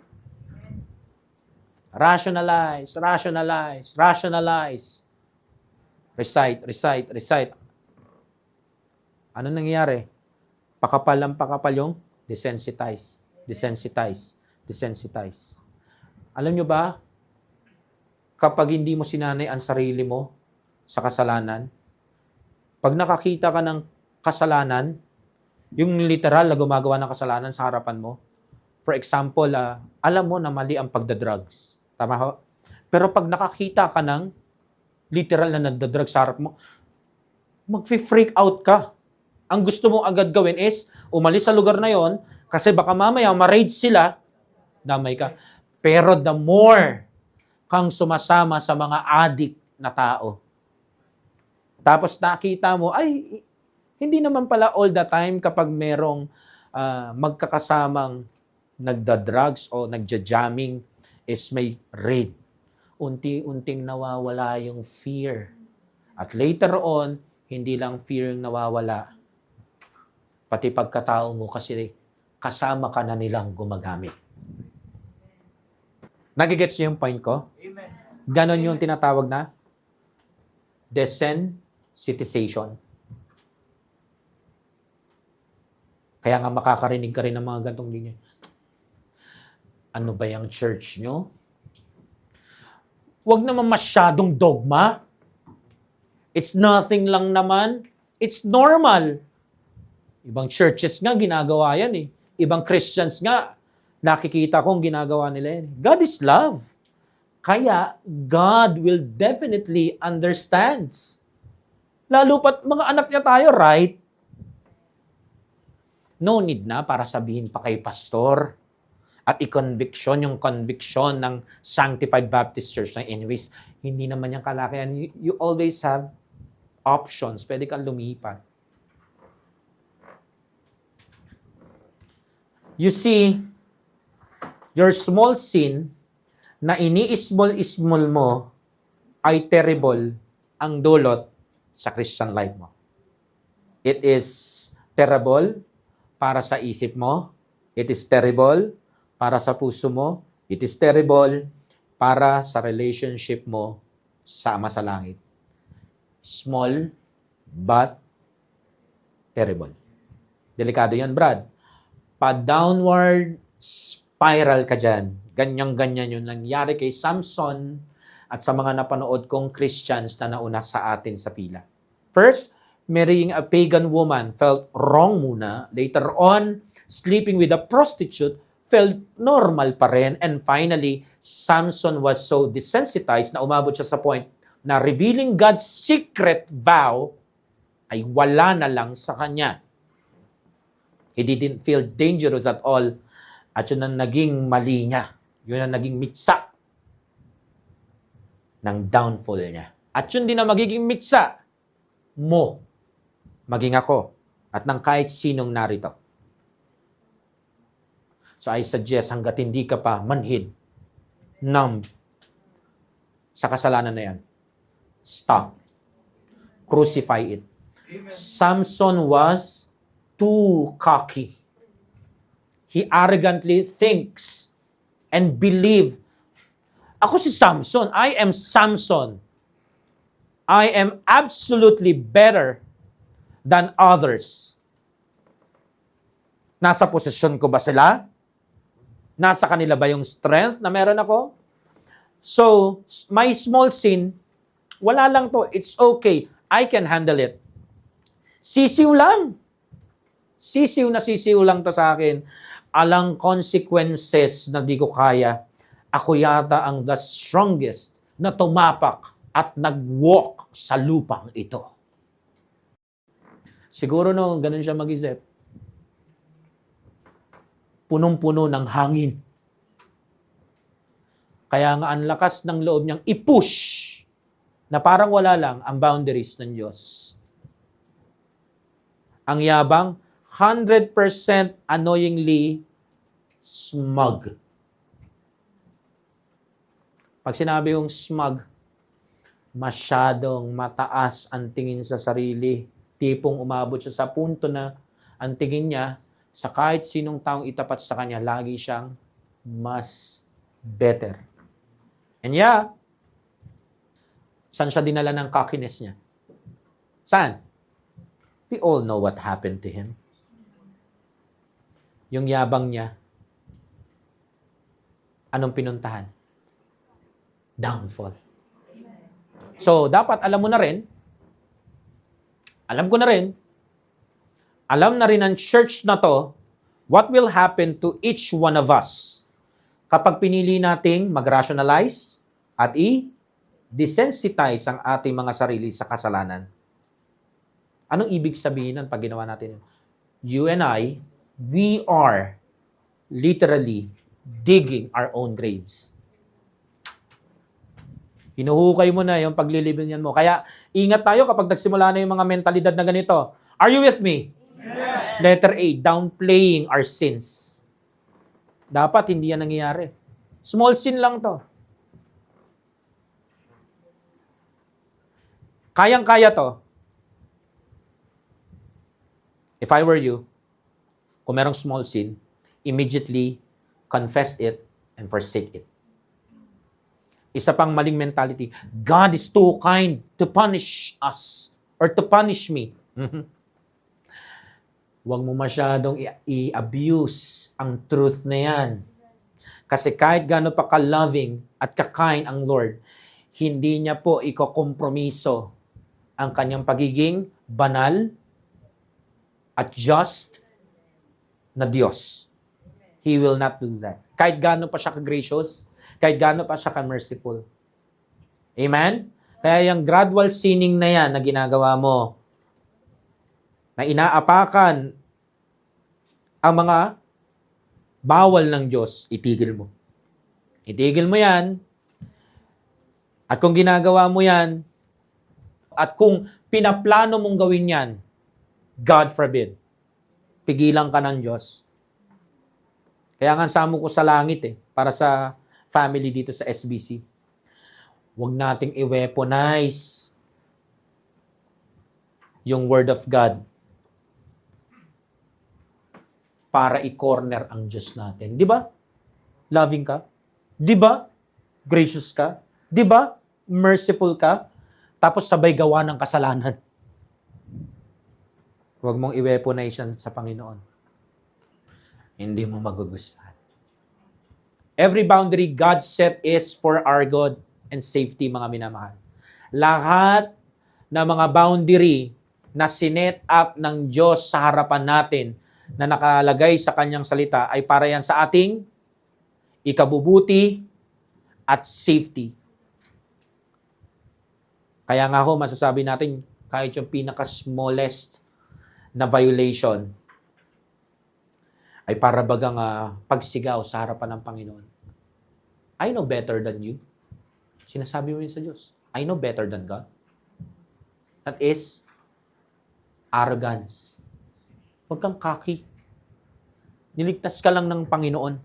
Rationalize, rationalize, rationalize. Recite, recite, recite. Ano nangyayari? Pakapal yung desensitize, desensitize, desensitize. Alam nyo ba, kapag hindi mo sinanay ang sarili mo sa kasalanan, pag nakakita ka ng kasalanan, yung literal na gumagawa ng kasalanan sa harapan mo, for example, alam mo na mali ang pagdadrugs. Tama ho? Pero pag nakakita ka ng literal na nagdadrugs sa harap mo, mag-freak out ka. Ang gusto mo agad gawin is umalis sa lugar na yon kasi baka mamaya ma-rage sila, damay ka. Pero the more kang sumasama sa mga addict na tao, tapos nakita mo, ay, hindi naman pala all the time kapag merong magkakasamang nagda-drugs o nagja-jamming is may raid. Unti-unting nawawala yung fear. At later on, hindi lang fear yung nawawala, pati pagkatao mo kasi kasama ka na nilang gumagamit. Nagigets niyo yung point ko? Amen. Ganon yung tinatawag na desensitization. Kaya nga makakarinig ka rin ng mga gantong linya. Ano ba yung church nyo? Huwag naman masyadong dogma. It's nothing lang naman. It's normal. Ibang churches nga ginagawa yan eh. Ibang Christians nga, nakikita kong ginagawa nila yan. God is love. Kaya, God will definitely understands. Lalo pat mga anak niya tayo, right? No need na para sabihin pa kay pastor at yung conviction ng Sanctified Baptist Church na anyways, hindi naman yung kalakihan. You always have options. Pwede kang lumipat. You see, your small sin na ini-small mo ay terrible ang dulot sa Christian life mo. It is terrible para sa isip mo. It is terrible para sa puso mo. It is terrible para sa relationship mo sa Ama sa Langit. Small but terrible. Delikado yan, Brad. Pa-downward spiral ka dyan. Ganyan-ganyan yun nangyari kay Samson at sa mga napanood kong Christians na nauna sa atin sa pila. First, marrying a pagan woman felt wrong muna. Later on, sleeping with a prostitute felt normal pa rin. And finally, Samson was so desensitized na umabot siya sa point na revealing God's secret vow ay wala na lang sa kanya. He didn't feel dangerous at all. At yun ang naging mali niya. Yun ang naging mitsa ng downfall niya. At yun din ang magiging mitsa mo, maging ako, at ng kahit sinong narito. So I suggest, hanggat hindi ka pa manhid, numb, sa kasalanan na yan, stop. Crucify it. Samson was too cocky. He arrogantly thinks and believe, ako si Samson. I am Samson. I am absolutely better than others. Nasa posisyon ko ba sila? Nasa kanila ba yung strength na meron ako? So, my small sin, wala lang to. It's okay. I can handle it. Sisiw lang. Sisiw lang to sa akin. Alang consequences na di ko kaya, ako yata ang the strongest na tumapak at nag-walk sa lupang ito. Siguro no, ganun siya mag-isip. Punong-puno ng hangin. Kaya nga ang lakas ng loob niyang i-push na parang wala lang ang boundaries ng Diyos. Ang yabang, 100% annoyingly smug. Pag sinabi yung smug, masyadong mataas ang tingin sa sarili. Tipong umabot siya sa punto na ang tingin niya sa kahit sinong taong itapat sa kanya, lagi siyang mas better. And yeah, saan siya dinala ng cockiness niya? Saan? We all know what happened to him. Yung yabang niya, anong pinuntahan? Downfall. So, dapat alam mo na rin, alam ko na rin, alam na rin ng church na to, what will happen to each one of us kapag pinili nating mag-rationalize at i-desensitize ang ating mga sarili sa kasalanan. Anong ibig sabihin nun pag ginawa natin yun? You and I, we are literally digging our own graves. Hinuhukay mo na yung paglilibingan mo. Kaya ingat tayo kapag nagsimula na yung mga mentalidad na ganito. Are you with me? Yeah. Letter A, downplaying our sins. Dapat hindi yan nangyayari. Small sin lang to. Kayang-kaya to. If I were you, kung merong small sin, immediately confess it and forsake it. Isa pang maling mentality, God is too kind to punish us or to punish me. Huwag mo masyadong i-abuse ang truth na yan. Kasi kahit gaano pa ka-loving at ka-kind ang Lord, hindi niya po ikokompromiso ang kanyang pagiging banal at just na Diyos. He will not do that. Kahit gaano pa siya ka-gracious, kahit gaano pa siya ka-merciful. Amen? Kaya yung gradual sinning na yan na ginagawa mo, na inaapakan ang mga bawal ng Diyos, itigil mo. Itigil mo yan. At kung ginagawa mo yan, at kung pinaplano mong gawin yan, God forbid, pigilan ka ng Diyos. Kaya nga samo ko sa langit para sa family dito sa SBC. Huwag nating i-weaponize yung Word of God para i-corner ang Diyos natin. Di ba? Loving ka? Di ba? Gracious ka? Di ba? Merciful ka? Tapos sabay gawa ng kasalanan. Huwag mong i-weaponize yan sa Panginoon. Hindi mo magugustuhan. Every boundary God set is for our good and safety, mga minamahal. Lahat na mga boundary na sinet up ng Diyos sa harapan natin na nakalagay sa kanyang salita ay para yan sa ating ikabubuti at safety. Kaya nga ho, masasabi natin, kahit yung pinaka-smallest na violation ay para bagang pagsigaw sa harapan ng Panginoon. I know better than you. Sinasabi mo yun sa Diyos. I know better than God. That is arrogance. Huwag kang cocky. Niligtas ka lang ng Panginoon.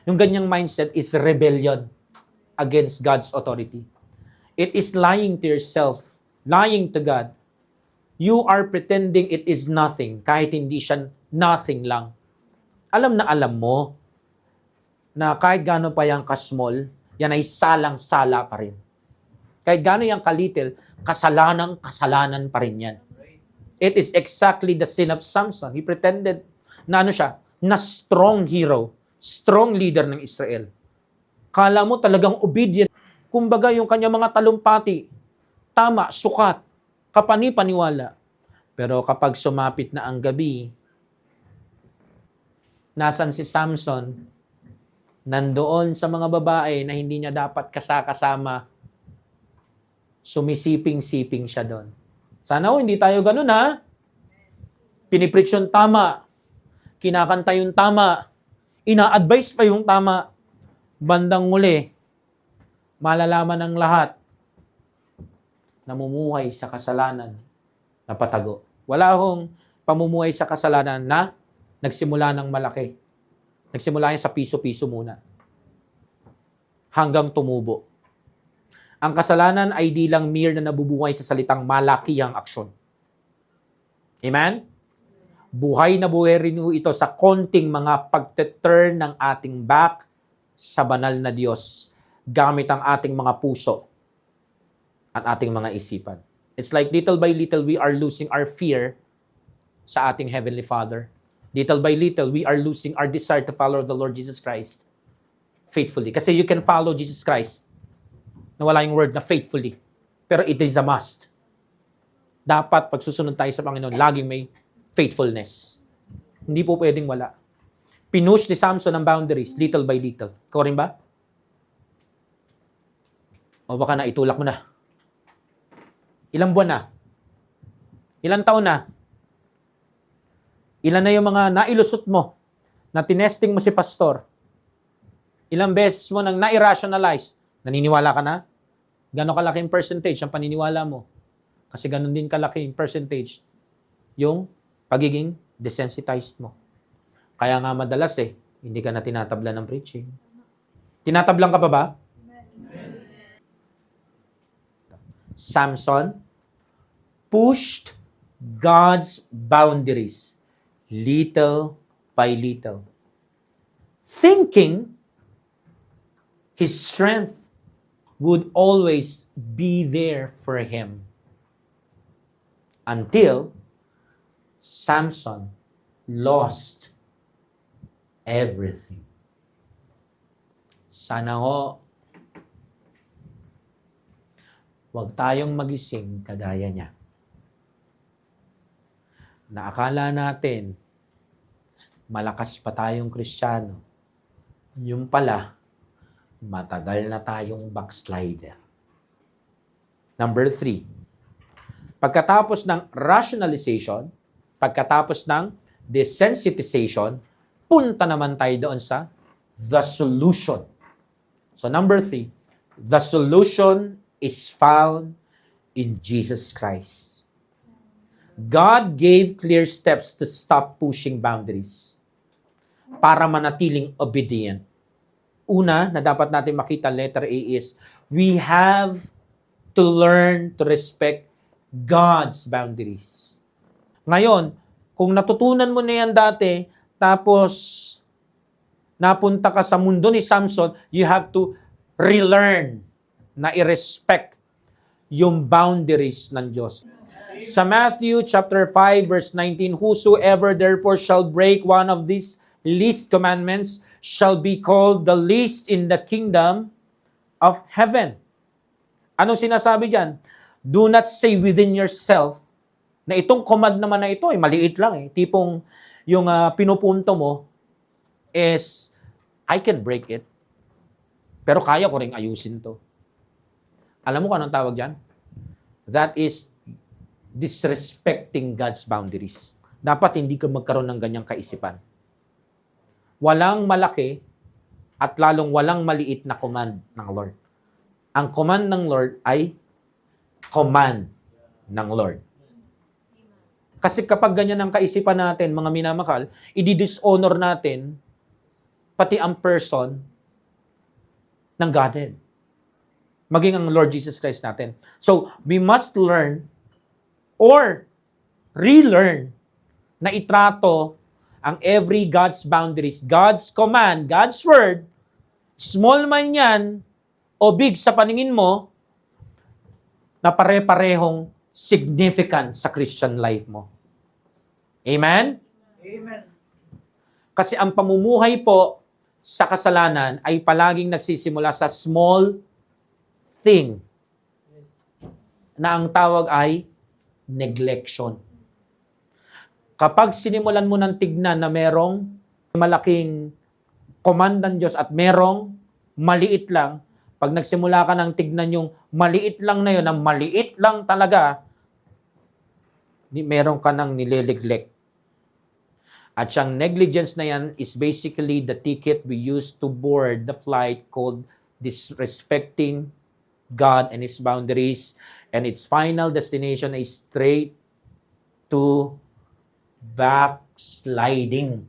Yung ganyang mindset is rebellion against God's authority. It is lying to yourself, lying to God. You are pretending it is nothing, kahit hindi siya nothing lang. Alam na alam mo na kahit gaano pa yung ka-small, yan ay salang-sala pa rin. Kahit gaano yung ka-little, kasalanan pa rin yan. It is exactly the sin of Samson. He pretended na na strong hero, strong leader ng Israel. Kala mo talagang obedient. Kumbaga yung kanyang mga talumpati, tama, sukat, kapani-paniwala. Pero kapag sumapit na ang gabi, nasan si Samson? Nandoon sa mga babae na hindi niya dapat kasama, sumisiping-siping siya doon. Sana hindi tayo ganun, ha? Pinipreach yung tama. Kinakanta yung tama. Ina-advise pa yung tama. Bandang muli, malalaman ng lahat, namumuhay sa kasalanan na patago. Wala akong pamumuhay sa kasalanan na nagsimula ng malaki. Nagsimula yan sa piso-piso muna. Hanggang tumubo. Ang kasalanan ay di lang mere na nabubuhay sa salitang malaki ang aksyon. Amen? Buhay na buhay rin ito sa konting mga pagte-turn ng ating back sa banal na Diyos gamit ang ating mga puso at ating mga isipan. It's like little by little we are losing our fear sa ating Heavenly Father. Little by little we are losing our desire to follow the Lord Jesus Christ faithfully. Kasi you can follow Jesus Christ na wala yung word na faithfully. Pero it is a must. Dapat pag susunod tayo sa Panginoon, laging may faithfulness. Hindi po pwedeng wala. Pinush ni Samson ang boundaries, little by little. Ikaw rin ba? O baka na, itulak mo na. Ilang buwan na? Ilang taon na? Ilan na yung mga nailusot mo na tinesting mo si pastor? Ilang beses mo nang na-irrationalize? Naniniwala ka na? Gano'ng kalaking percentage ang paniniwala mo? Kasi gano'n din kalaking percentage yung pagiging desensitized mo. Kaya nga madalas hindi ka na tinatabla ng preaching. Tinatablang ka pa ba? Samson pushed God's boundaries little by little, thinking his strength would always be there for him until Samson lost everything. Sana ho, huwag tayong magising kagaya niya. Na akala natin, malakas pa tayong Kristiyano. Yung pala, matagal na tayong backslider. Number 3, pagkatapos ng rationalization, pagkatapos ng desensitization, punta naman tayo doon sa the solution. So number 3, the solution is found in Jesus Christ. God gave clear steps to stop pushing boundaries para manatiling obedient. Una na dapat natin makita, letter A, is we have to learn to respect God's boundaries. Ngayon, kung natutunan mo na yan dati, tapos napunta ka sa mundo ni Samson, you have to relearn na i-respect yung boundaries ng Diyos. Sa Matthew chapter 5 verse 19, whosoever therefore shall break one of these least commandments shall be called the least in the kingdom of heaven. Anong sinasabi diyan? Do not say within yourself na itong command naman na ito ay maliit lang eh. Tipong yung pinupunto mo is I can break it. Pero kaya ko ring ayusin to. Alam mo kung anong tawag diyan? That is disrespecting God's boundaries. Dapat hindi ka magkaroon ng ganyang kaisipan. Walang malaki at lalong walang maliit na command ng Lord. Ang command ng Lord ay command ng Lord. Kasi kapag ganyan ang kaisipan natin, mga minamahal, i-dishonor natin pati ang person ng Godhead. Maging ang Lord Jesus Christ natin. So, we must learn or relearn na itrato ang every God's boundaries, God's command, God's word, small man yan o big sa paningin mo, na pare-parehong significant sa Christian life mo. Amen? Amen. Kasi ang pamumuhay po sa kasalanan ay palaging nagsisimula sa small thing na ang tawag ay neglection. Kapag sinimulan mo ng tignan na merong malaking command ng Diyos at merong maliit lang, pag nagsimula ka ng tignan yung maliit lang na yun, ang maliit lang talaga, meron ka ng nilineglect. At siyang negligence na yan is basically the ticket we use to board the flight called disrespecting God and His boundaries, and its final destination is straight to backsliding.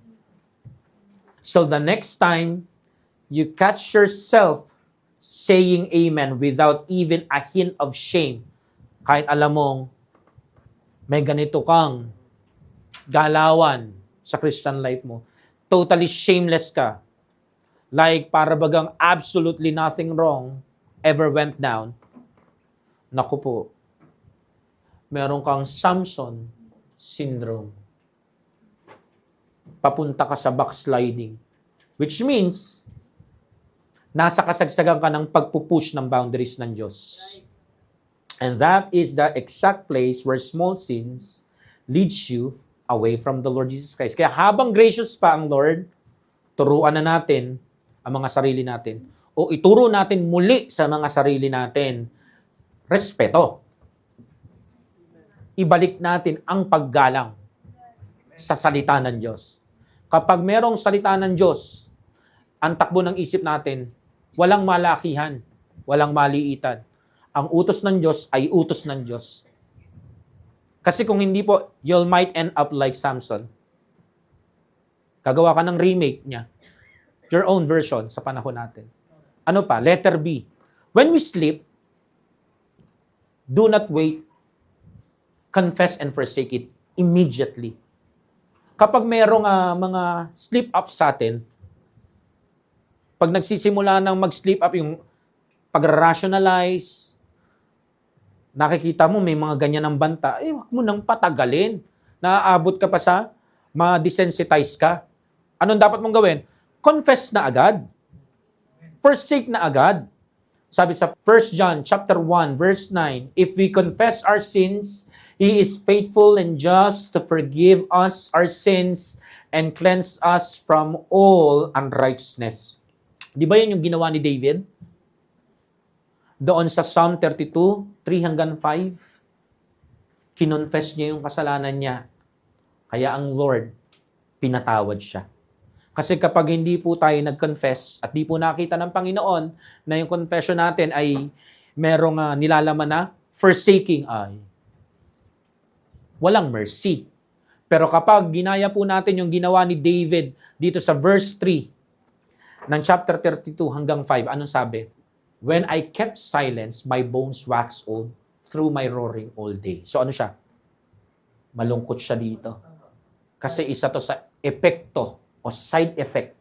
So the next time you catch yourself saying amen without even a hint of shame, kahit alam mong may ganito kang galawan sa Christian life mo, totally shameless ka, like para bagang absolutely nothing wrong ever went down, naku po, meron kang Samson syndrome. Papunta ka sa backsliding. Which means, nasa kasagsagan ka ng pagpupush ng boundaries ng Diyos. And that is the exact place where small sins leads you away from the Lord Jesus Christ. Kaya habang gracious pa ang Lord, turuan na natin ang mga sarili natin. O ituro natin muli sa mga sarili natin, respeto. Ibalik natin ang paggalang sa salita ng Diyos. Kapag merong salita ng Diyos, ang takbo ng isip natin, walang malakihan, walang maliitan. Ang utos ng Diyos ay utos ng Diyos. Kasi kung hindi po, you might end up like Samson. Gagawa ka ng remake niya. Your own version sa panahon natin. Ano pa? Letter B. When we sleep, do not wait. Confess and forsake it immediately. Kapag mayroong mga sleep up sa atin, pag nagsisimula ng mag-sleep up, yung pag-rationalize, nakikita mo may mga ganyan ng banta, wag mo nang patagalin. Naaabot ka pa sa ma-desensitize ka. Anong dapat mong gawin? Confess na agad. Forsake na agad. Sabi sa 1 John chapter 1 verse 9, if we confess our sins, He is faithful and just to forgive us our sins and cleanse us from all unrighteousness. Di ba yun yung ginawa ni David? Doon sa Psalm 32, 3 hanggang 5, kinonfess niya yung kasalanan niya. Kaya ang Lord, pinatawad siya. Kasi kapag hindi po tayo nag-confess at di po nakita ng Panginoon na yung confession natin ay merong nilalaman na forsaking ay walang mercy. Pero kapag ginaya po natin yung ginawa ni David dito sa verse 3 ng chapter 32 hanggang 5, anong sabi? When I kept silence, my bones waxed old through my roaring all day. So ano siya? Malungkot siya dito. Kasi isa to sa epekto o side effect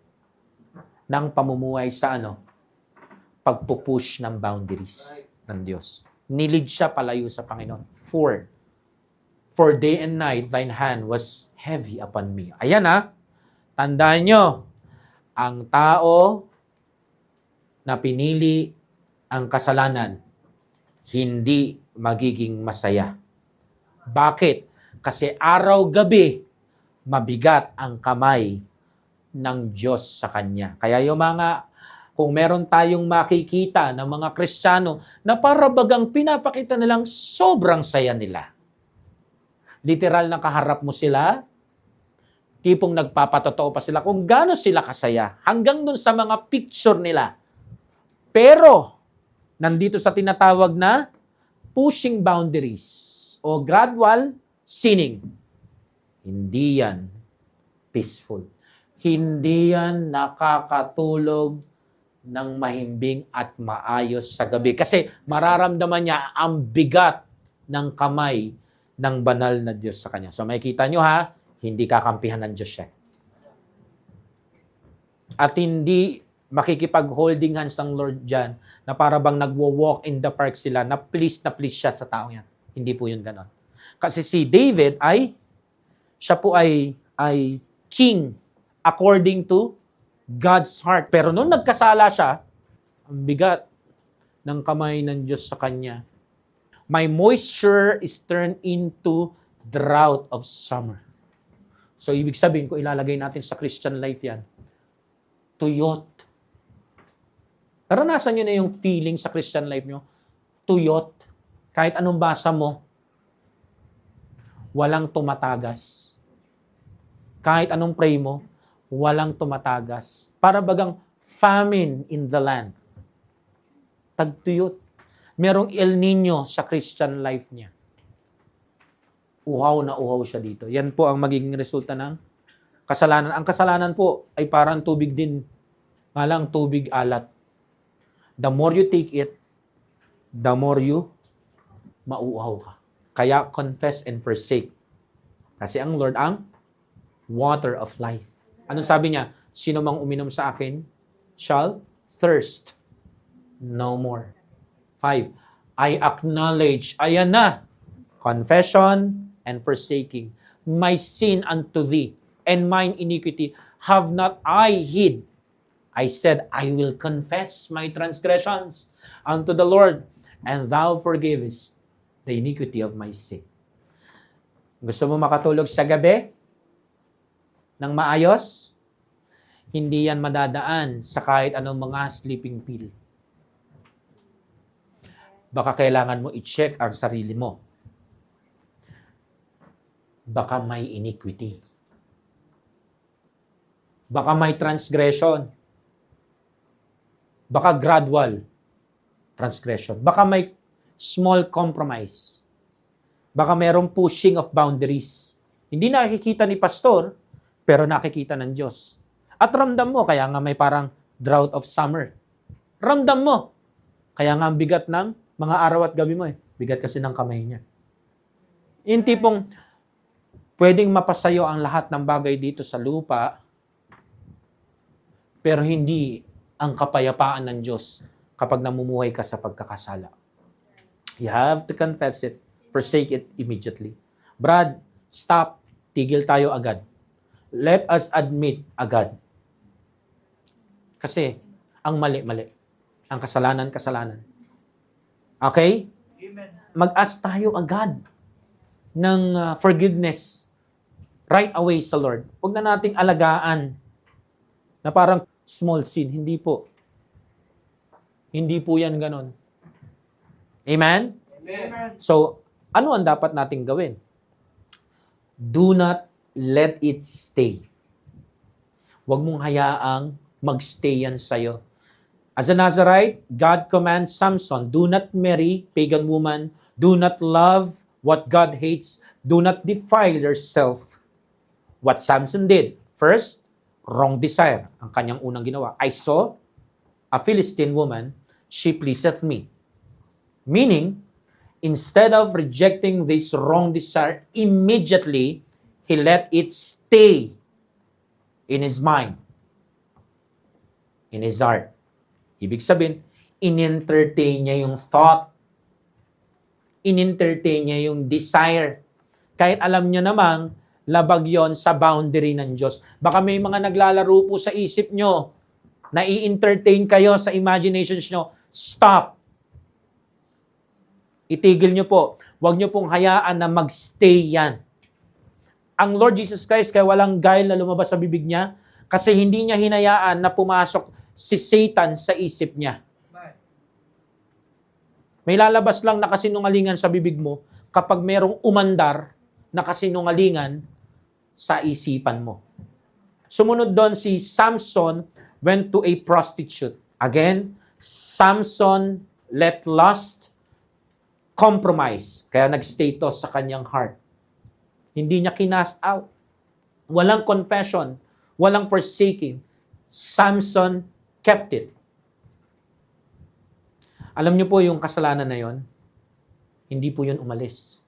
ng pamumuhay sa pagpupush ng boundaries ng Diyos. Nilid siya palayo sa Panginoon. For day and night, thine hand was heavy upon me. Ayan tandaan nyo, ang tao na pinili ang kasalanan, hindi magiging masaya. Bakit? Kasi araw-gabi, mabigat ang kamay ng Diyos sa kanya. Kaya kung meron tayong makikita ng mga Kristiyano na para bagang pinapakita nilang sobrang saya nila. Literal na kaharap mo sila, tipong nagpapatotoo pa sila kung gaano sila kasaya, hanggang dun sa mga picture nila. Pero, nandito sa tinatawag na pushing boundaries o gradual sinning. Hindi yan peaceful. Hindi yan nakakatulog ng mahimbing at maayos sa gabi. Kasi mararamdaman niya ang bigat ng kamay ng banal na Diyos sa kanya. So makikita nyo hindi kakampihan ng Diyos siya. At hindi makikipag-holding hands ng Lord dyan na para bang nagwo-walk in the park sila na please siya sa tao yan. Hindi po yun ganon. Kasi si David siya po ay king according to God's heart. Pero nung nagkasala siya, ang bigat ng kamay ng Diyos sa kanya. My moisture is turned into drought of summer. So, ibig sabihin, kung ilalagay natin sa Christian life yan, tuyot. Naranasan nyo na yung feeling sa Christian life nyo? Tuyot. Kahit anong basa mo, walang tumatagas. Kahit anong pray mo, walang tumatagas. Para bagang famine in the land. Tagtuyot. Merong El Nino sa Christian life niya. Uhaw na uhaw siya dito. Yan po ang magiging resulta ng kasalanan. Ang kasalanan po ay parang tubig din. Malang tubig alat. The more you take it, the more you mauuhaw ka. Kaya confess and forsake. Kasi ang Lord ang water of life. Anong sabi niya? Sino mang uminom sa akin shall thirst no more. 5. I acknowledge, ayan na, confession and forsaking. My sin unto thee, and mine iniquity have not I hid. I said, I will confess my transgressions unto the Lord, and thou forgivest the iniquity of my sin. Gusto mo makatulog sa gabi ng maayos? Hindi yan madadaan sa kahit anong mga sleeping pill. Baka kailangan mo i-check ang sarili mo. Baka may iniquity. Baka may transgression. Baka gradual transgression. Baka may small compromise. Baka mayroong pushing of boundaries. Hindi nakikita ni pastor, pero nakikita ng Diyos. At ramdam mo, kaya nga may parang drought of summer. Ramdam mo. Kaya nga ang bigat ng mga araw at gabi mo Bigat kasi ng kamay niya. Yung tipong pwedeng mapasayo ang lahat ng bagay dito sa lupa, pero hindi ang kapayapaan ng Diyos kapag namumuhay ka sa pagkakasala. You have to confess it, forsake it immediately. Brad, stop, tigil tayo agad. let us admit agad. Kasi, ang mali-mali. Ang kasalanan-kasalanan. Okay? Amen. Mag-ask tayo agad ng forgiveness right away sa Lord. Huwag na nating alagaan na parang small sin. Hindi po. Hindi po yan ganon. Amen? Amen. So, ano ang dapat nating gawin? Do not let it stay. Huwag mong hayaang magstay yan sa'yo. As a Nazarite, God commands Samson, do not marry pagan woman, do not love what God hates, do not defile yourself. What Samson did, first, wrong desire. Ang kanyang unang ginawa. I saw a Philistine woman, she pleaseth me. Meaning, instead of rejecting this wrong desire, immediately, he let it stay in his mind, in his heart. Ibig sabihin, in-entertain niya yung thought. In-entertain niya yung desire. Kahit alam niya namang, labag yon sa boundary ng Diyos. Baka may mga naglalaro po sa isip nyo, na i-entertain kayo sa imaginations nyo. Stop! Itigil nyo po. Huwag nyo pong hayaan na magstay yan. Ang Lord Jesus Christ, kaya walang guile na lumabas sa bibig niya, kasi hindi niya hinayaan na pumasok si Satan sa isip niya. May lalabas lang na kasinungalingan sa bibig mo kapag merong umandar na kasinungalingan sa isipan mo. Sumunod doon si Samson went to a prostitute. Again, Samson let lust compromise. Kaya nag-stay to sa kanyang heart. Hindi niya kinast out. Walang confession. Walang forsaking. Samson kept it. Alam niyo po yung kasalanan na yon, hindi po yun umalis.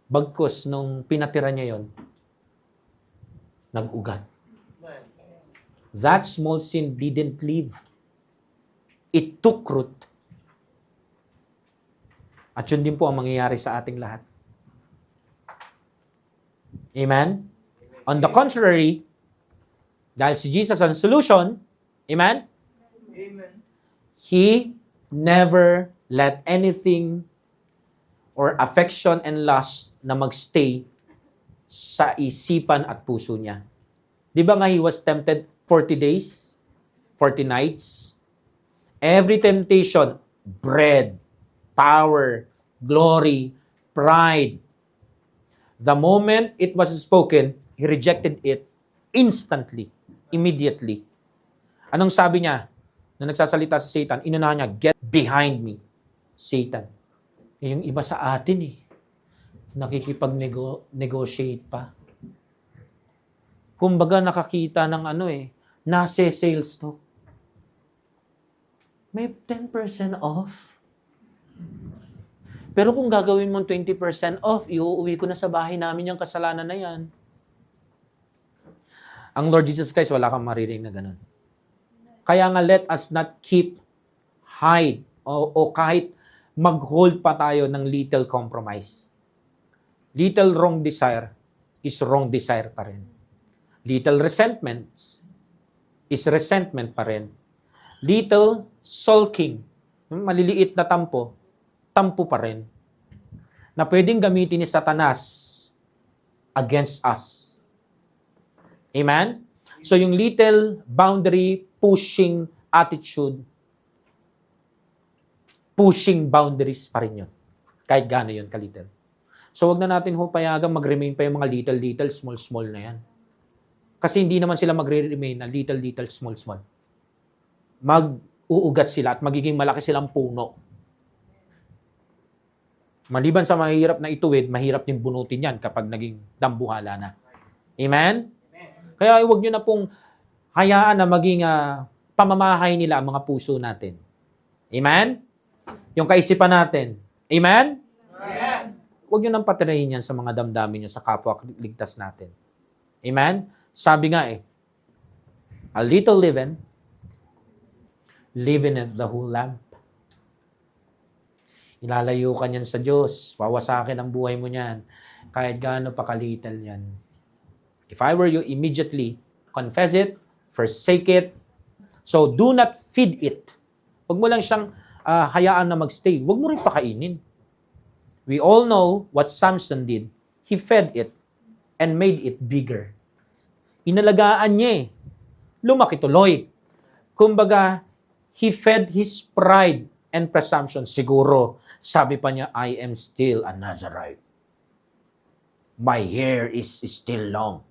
Bagkus nung pinatira niya yon, nag-ugat. That small sin didn't leave. It took root. At yun din po ang mangyayari sa ating lahat. Amen? On the contrary, dahil si Jesus ang solution, amen? Amen. He never let anything or affection and lust na magstay sa isipan at puso niya. Di ba nga he was tempted 40 days, 40 nights? Every temptation, bread, power, glory, pride. The moment it was spoken, he rejected it instantly, immediately. Anong sabi niya? Na nagsasalita si Satan, inunahan niya, get behind me, Satan. Yung iba sa atin nakikipag-negotiate pa. Kumbaga nakakita ng nasa sales to. May 10% off. Pero kung gagawin mong 20% off, iuuwi ko na sa bahay namin yung kasalanan na yan. Ang Lord Jesus Christ, wala kang maririnig na ganun. Kaya nga, let us not keep hide o kahit mag-hold pa tayo ng little compromise. Little wrong desire is wrong desire pa rin. Little resentment is resentment pa rin. Little sulking, maliliit na tampo pa rin. Na pwedeng gamitin ni Satanas against us. Amen? So yung little boundary pushing attitude, pushing boundaries pa rin yun. Kahit gaano yun ka-little. So wag na natin payagang mag-remain pa yung mga little, small na yan. Kasi hindi naman sila magre-remain na little, small. Mag-uugat sila at magiging malaki silang puno. Maliban sa mahirap na ituwid, mahirap din bunutin yan kapag naging dambuhala na. Amen? Kaya huwag nyo na pong hayaan na maging pamamahay nila ang mga puso natin. Amen? Yung kaisipan natin. Amen? Amen. Huwag nyo nang patirahin yan sa mga damdamin nyo sa kapwa ligtas natin. Amen? Sabi nga a little leaven, leaveneth the whole lump. Ilalayo ka niyan sa Diyos. Wawasakin ang buhay mo niyan. Kahit gaano pa kalital yan. If I were you, immediately confess it, forsake it. So, do not feed it. Huwag mo lang siyang hayaan na magstay. Huwag mo rin pakainin. We all know what Samson did. He fed it and made it bigger. Inalagaan niya eh. Lumaki tuloy. Kumbaga, he fed his pride and presumption. Siguro, sabi pa niya, I am still a Nazarite. My hair is still long.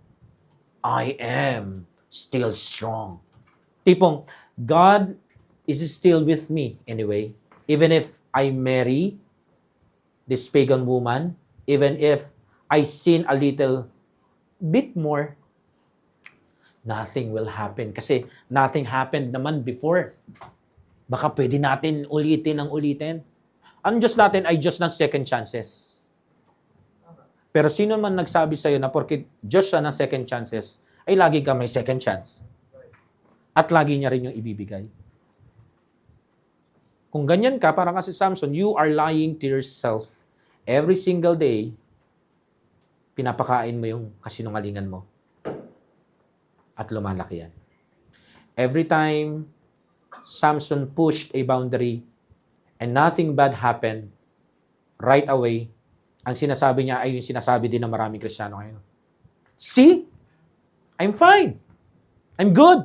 I am still strong. Tipong, God is still with me anyway. Even if I marry this pagan woman, even if I sin a little bit more, nothing will happen. Kasi nothing happened naman before. Baka pwede natin ulitin ng ulitin. Ang Diyos natin ay Diyos ng second chances. Pero sino man nagsabi sa'yo na porque Diyos siya ng second chances, ay lagi ka may second chance. At lagi niya rin yung ibibigay. Kung ganyan ka, parang kasi Samson, you are lying to yourself. Every single day, pinapakain mo yung kasinungalingan mo. At lumalaki yan. Every time Samson pushed a boundary and nothing bad happened, right away, ang sinasabi niya ay yung sinasabi din ng maraming Kristiyano ngayon. See? I'm fine. I'm good.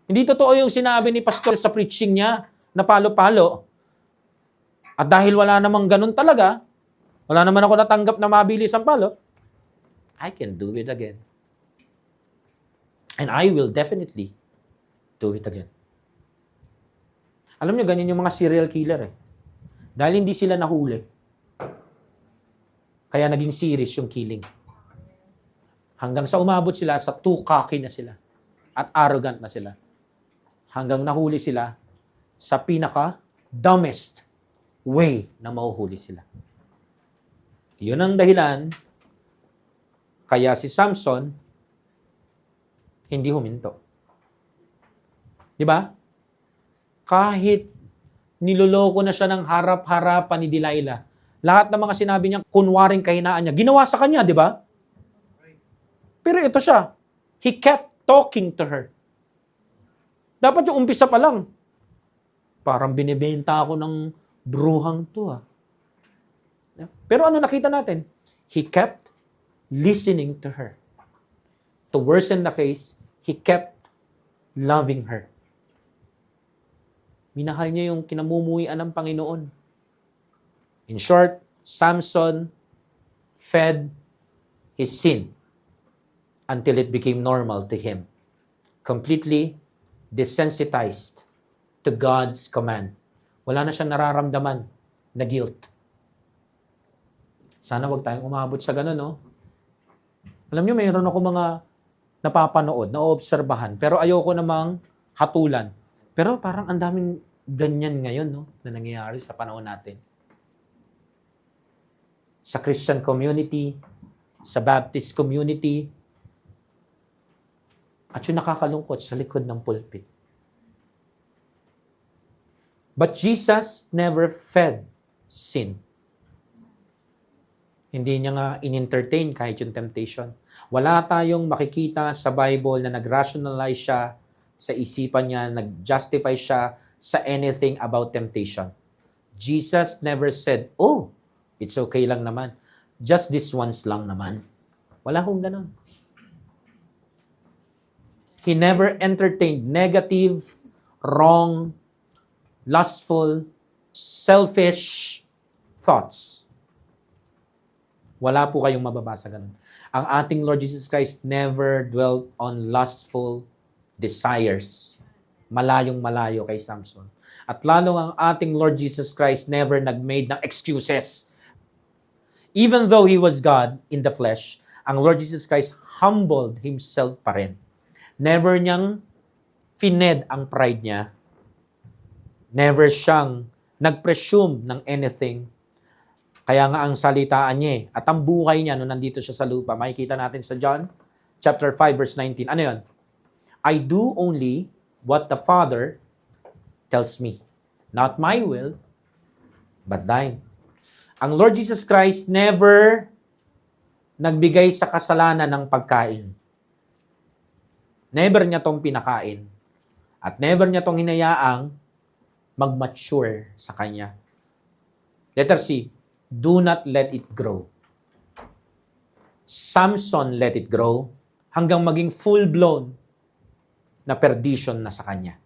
Hindi totoo yung sinabi ni Pastor sa preaching niya na palo-palo. At dahil wala namang ganun talaga, wala naman ako natanggap na mabilis ang palo, I can do it again. And I will definitely do it again. Alam niyo, ganyan yung mga serial killer eh. Dahil hindi sila nahuli. Kaya naging series yung killing. Hanggang sa umabot sila sa too cocky na sila. At arrogant na sila. Hanggang nahuli sila sa pinaka-dumbest way na mahuhuli sila. Yun ang dahilan kaya si Samson hindi huminto. Di ba? Kahit niloloko na siya ng harap-harapan ni Delilah, lahat ng mga sinabi niya, kunwaring kahinaan niya, ginawa sa kanya, di ba? Pero ito siya, he kept talking to her. Dapat yung umpisa pa lang, parang binibenta ako ng bruhang to. Pero ano nakita natin? He kept listening to her. To worsen the case, he kept loving her. Minahal niya yung kinamumuhian ng Panginoon. In short, Samson fed his sin until it became normal to him. Completely desensitized to God's command. Wala na siyang nararamdaman na guilt. Sana wag tayong umabot sa ganun, no? Alam niyo, mayroon ako mga napapanood, naoobserbahan, pero ayoko namang hatulan. Pero parang ang daming ganyan ngayon, no, na nangyayari sa panahon natin. Sa Christian community, sa Baptist community, at yung nakakalungkot sa likod ng pulpit. But Jesus never fed sin. Hindi niya nga in-entertain kahit yung temptation. Wala tayong makikita sa Bible na nag-rationalize siya sa isipan niya, nag-justify siya sa anything about temptation. Jesus never said, oh, it's okay lang naman. Just this once lang naman. Wala hong ganun. He never entertained negative, wrong, lustful, selfish thoughts. Wala po kayong mababasa ganun. Ang ating Lord Jesus Christ never dwelt on lustful desires. Malayong malayo kay Samson. At lalo ang ating Lord Jesus Christ never nag-made ng excuses. Even though He was God in the flesh, ang Lord Jesus Christ humbled Himself pa rin. Never niyang fined ang pride niya. Never siyang nag-presume ng anything. Kaya nga ang salitaan niya at ang buhay niya nung nandito siya sa lupa, makikita natin sa John chapter 5 verse 19. Ano yun? I do only what the Father tells me. Not my will, but thine. Ang Lord Jesus Christ never nagbigay sa kasalanan ng pagkain. Never niya tong pinakain. At never niya tong hinayaang mag-mature sa kanya. Letter C, do not let it grow. Samson let it grow hanggang maging full-blown na perdition na sa kanya.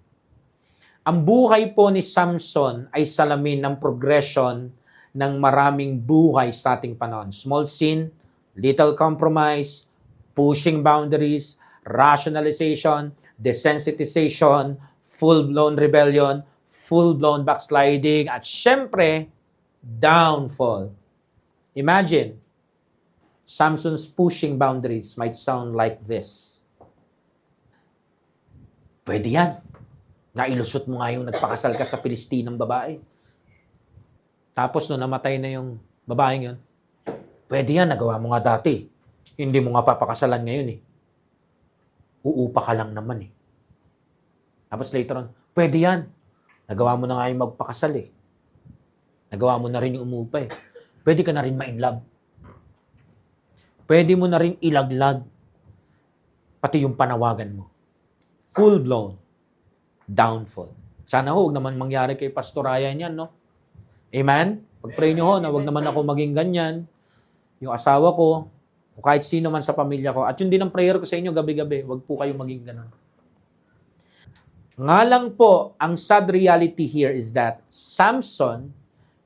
Ang buhay po ni Samson ay salamin ng progression ng maraming buhay sa ating panahon. Small sin, little compromise, pushing boundaries, rationalization, desensitization, full-blown rebellion, full-blown backsliding, at syempre, downfall. Imagine, Samson's pushing boundaries might sound like this. Pwede yan. Nailusot mo nga yung nagpakasal ka sa Pilistinang babae. Tapos no, namatay na yung babaeng yun. Pwede yan, nagawa mo nga dati. Hindi mo nga papakasalan ngayon eh. Uupa ka lang naman eh. Tapos later on, pwede yan. Nagawa mo na nga yung magpakasal eh. Nagawa mo na rin yung umupa eh. Pwede ka na rin ma-inlove. Pwede mo na rin ilaglag. Pati yung panawagan mo. Full-blown downfall. Sana huwag naman mangyari kay Pastor Ryan yan, no? Amen? Pag-pray nyo ho na huwag naman ako maging ganyan. Yung asawa ko, o kahit sino man sa pamilya ko. At yun din ang prayer ko sa inyo gabi-gabi. Huwag po kayong maging ganun. Nga lang po, ang sad reality here is that Samson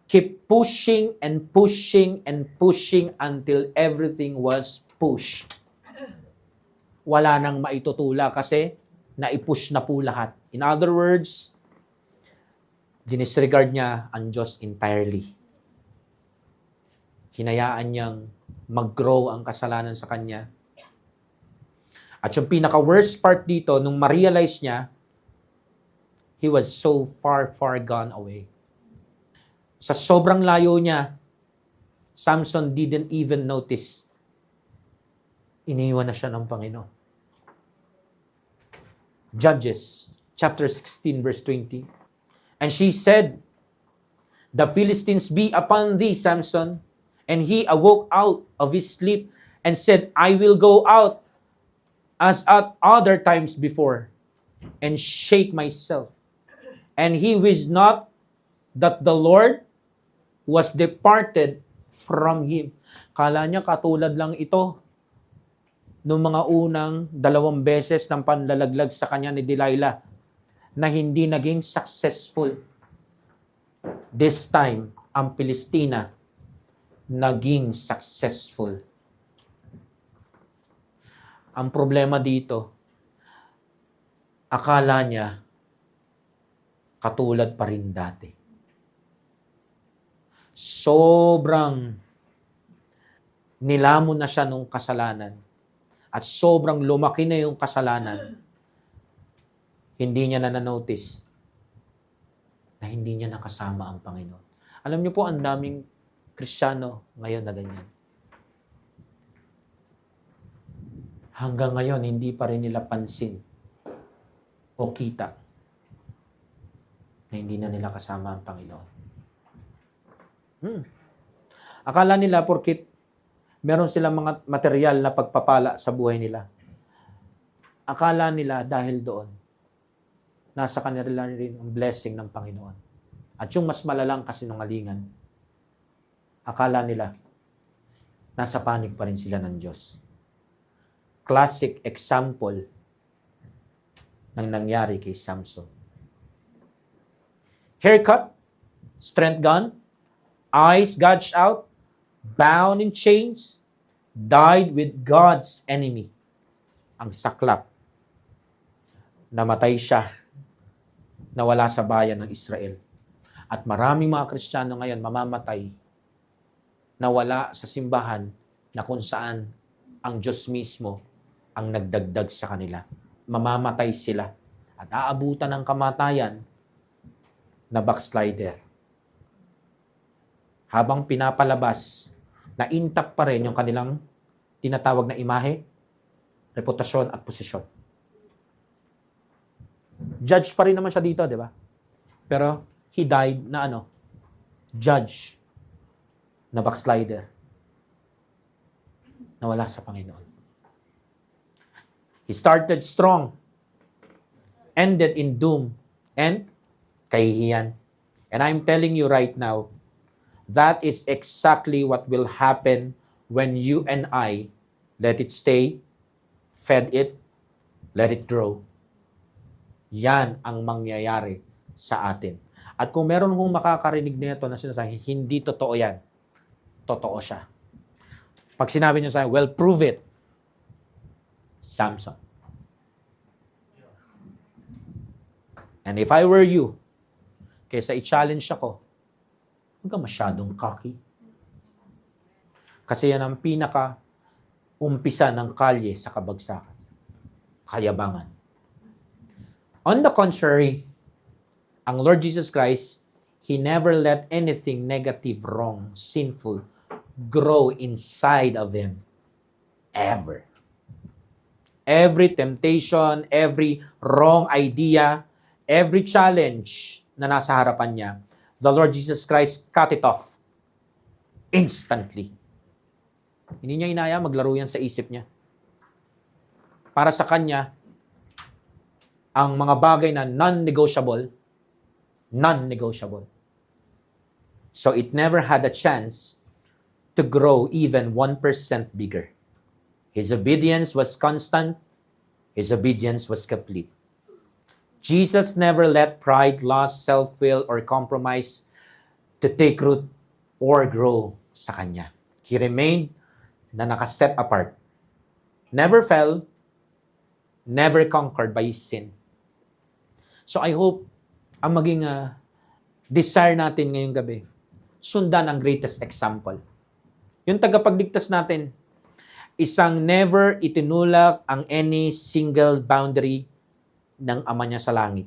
keep pushing and pushing and pushing until everything was pushed. Wala nang maitutula kasi naipush na po lahat. In other words, dinisregard niya ang Diyos entirely. Hinayaan niyang mag-grow ang kasalanan sa kanya. At yung pinaka-worst part dito, nung ma-realize niya, he was so far, far gone away. Sa sobrang layo niya, Samson didn't even notice. Iniwan na siya ng Panginoon. Judges, chapter 16, verse 20. And she said, the Philistines be upon thee, Samson. And he awoke out of his sleep and said, I will go out as at other times before and shake myself. And he wished not that the Lord was departed from him. Kala niya katulad lang ito noong mga unang 2 beses ng panlalaglag sa kanya ni Delilah na hindi naging successful. This time, ang Pilistina naging successful. Ang problema dito, akala niya katulad pa rin dati. Sobrang nilamon na siya nung kasalanan at sobrang lumaki na yung kasalanan, hindi niya na na-notice na hindi niya nakasama ang Panginoon. Alam niyo po, ang daming Kristiyano ngayon na ganyan. Hanggang ngayon, hindi pa rin nila pansin o kita na hindi na nila kasama ang Panginoon. Akala nila porkit meron silang mga material na pagpapala sa buhay nila. Akala nila dahil doon, nasa kanila rin ang blessing ng Panginoon. At yung mas malalang kasinungalingan, akala nila, nasa panig pa rin sila ng Diyos. Classic example ng nangyari kay Samson. Haircut, strength gone, eyes gouged out, bound in chains, died with God's enemy. Ang saklap. Namatay siya. Nawala sa bayan ng Israel. At maraming mga Kristiyano ngayon mamamatay nawala sa simbahan na kung saan ang Diyos mismo ang nagdagdag sa kanila. Mamamatay sila at aabutan ng kamatayan na backslider. Habang pinapalabas na intact pa rin yung kanilang tinatawag na imahe, reputasyon at posisyon. Judge pa rin naman siya dito, di ba? Pero he died na judge na backslider. nawala sa Panginoon. He started strong, ended in doom, and kahihiyan. And I'm telling you right now, that is exactly what will happen when you and I let it stay, fed it, let it grow. Yan ang mangyayari sa atin. At kung meron hong makakarinig nito na sinasabi, hindi totoo yan. Totoo siya. Pag sinabi niyo sa akin, well, prove it. Samson. And if I were you, kaysa i-challenge ako, huwag ka masyadong cocky. Kasi yan ang pinaka-umpisa ng kalye sa kabagsakan. Kayabangan. On the contrary, ang Lord Jesus Christ, He never let anything negative, wrong, sinful grow inside of Him. Ever. Every temptation, every wrong idea, every challenge na nasa harapan niya, the Lord Jesus Christ cut it off. Instantly. Hindi niya inaya, maglaro yan sa isip niya. Para sa kanya, ang mga bagay na non-negotiable. So it never had a chance to grow even 1% bigger. His obedience was constant. His obedience was complete. Jesus never let pride, lust, self-will, or compromise to take root or grow sa Kanya. He remained na nakaset apart. Never fell, never conquered by His sin. So I hope ang maging desire natin ngayong gabi, sundan ang greatest example. Yung tagapagligtas natin, isang never itinulak ang any single boundary ng Ama niya sa langit.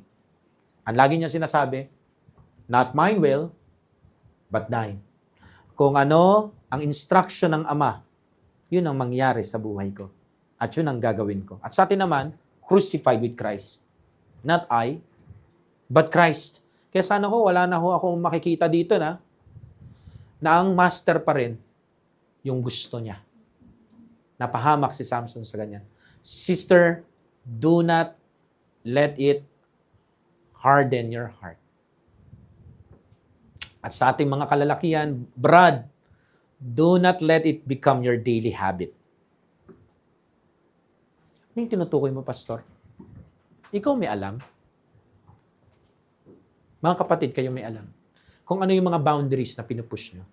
Ang lagi niya sinasabi, not mine will, but thine. Kung ano ang instruction ng Ama, yun ang mangyari sa buhay ko. At yun ang gagawin ko. At sa atin naman, crucified with Christ. Not I, but Christ. Kaya sana wala na akong makikita dito na ang master pa rin yung gusto niya. Napahamak si Samson sa ganyan. Sister, do not let it harden your heart. At sa ating mga kalalakihan, Brad, do not let it become your daily habit. Ano yung tinutukoy mo, Pastor? Ikaw may alam. Mga kapatid, kayo may alam. Kung ano yung mga boundaries na pinupush nyo.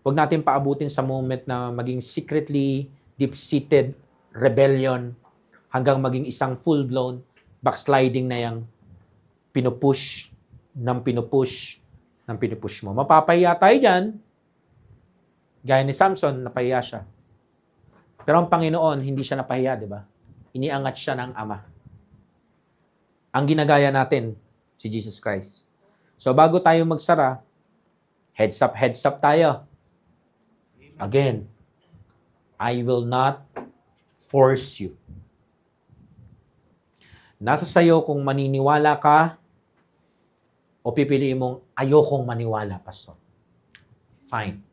Huwag natin paabutin sa moment na maging secretly deep-seated rebellion hanggang maging isang full-blown backsliding na yung pinupush mo. Mapapahiya tayo dyan. Gaya ni Samson, napahiya siya. Pero ang Panginoon, hindi siya napahiya, di ba? Iniangat siya ng Ama. Ang ginagaya natin, si Jesus Christ. So bago tayo magsara, heads up tayo. Again, I will not force you. Nasa sayo kung maniniwala ka o pipiliin mong ayokong maniwala, Pastor. Fine.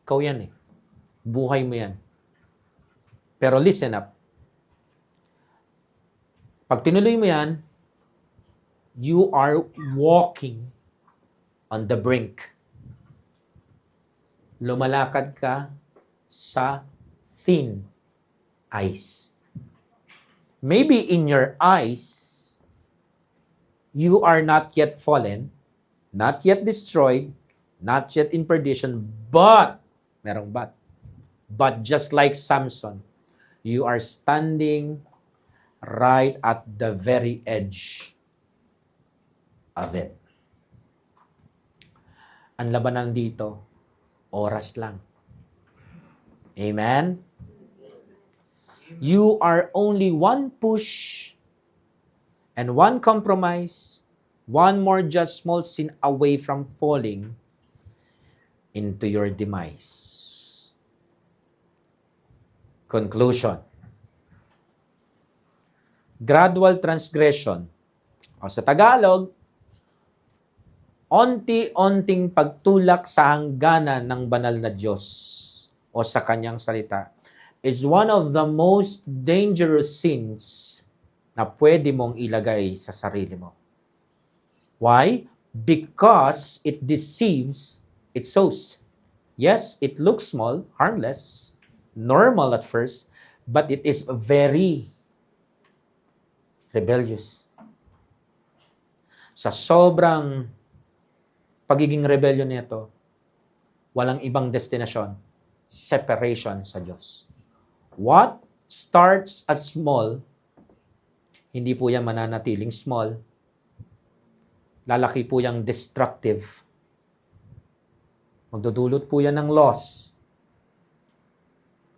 Ikaw yan eh. Buhay mo yan. Pero listen up. Pag tinuloy mo yan, you are walking on the brink. Lumalakad ka sa thin ice. Maybe in your eyes, you are not yet fallen, not yet destroyed, not yet in perdition, but, merong but just like Samson, you are standing right at the very edge of it. Ang labanan dito, oras lang. Amen? You are only one push and one compromise, one more just small sin away from falling into your demise. Conclusion. Gradual transgression, o sa Tagalog, onti-onting pagtulak sa hangganan ng banal na Diyos o sa kanyang salita is one of the most dangerous sins na pwede mong ilagay sa sarili mo. Why? Because it deceives, it sows. Yes, it looks small, harmless, normal at first, but it is very rebellious. Sa sobrang pagiging rebellion nito, walang ibang destinasyon, separation sa Diyos. What starts as small, hindi po yan mananatiling small. Lalaki po yung destructive. Magdudulot po yan ng loss.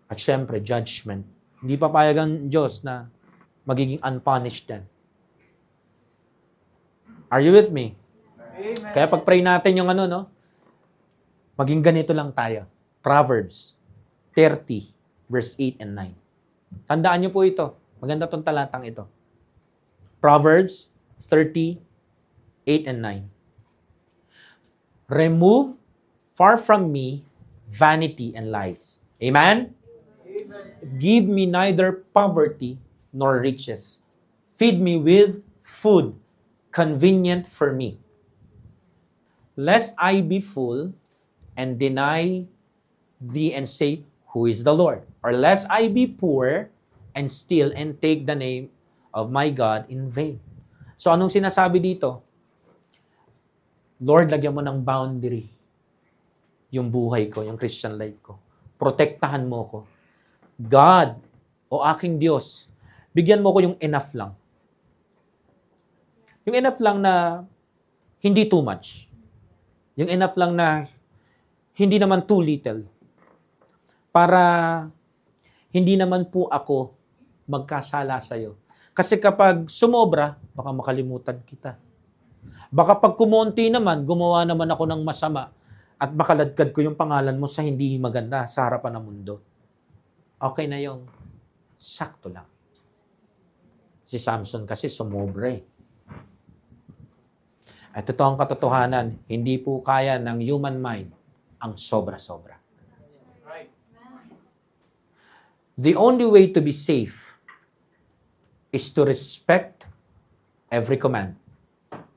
At syempre, judgment. Hindi papayag ang Diyos na magiging unpunished yan. Are you with me? Amen. Kaya pag-pray natin yung maging ganito lang tayo. Proverbs 30, verse 8 and 9. Tandaan niyo po ito. Maganda tong talatang ito. Proverbs 30, 8 and 9. Remove far from me vanity and lies. Amen? Amen. Give me neither poverty nor riches. Feed me with food convenient for me, lest I be full and deny thee and say, who is the Lord? Or lest I be poor and steal and take the name of my God in vain. So anong sinasabi dito? Lord, lagyan mo ng boundary yung buhay ko, yung Christian life ko. Protektahan mo ko. God, o aking Diyos, bigyan mo ko yung enough lang. Yung enough lang na hindi too much. Yung enough lang na hindi naman too little. Para hindi naman po ako magkasala sa'yo. Kasi kapag sumobra, baka makalimutan kita. Baka pag kumonti naman, gumawa naman ako ng masama at makaladkad ko yung pangalan mo sa hindi maganda sa harapan ng mundo. Okay na yung sakto lang. Si Samson kasi sumobra eh. At ito ang katotohanan, hindi po kaya ng human mind ang sobra-sobra. Right. The only way to be safe is to respect every command.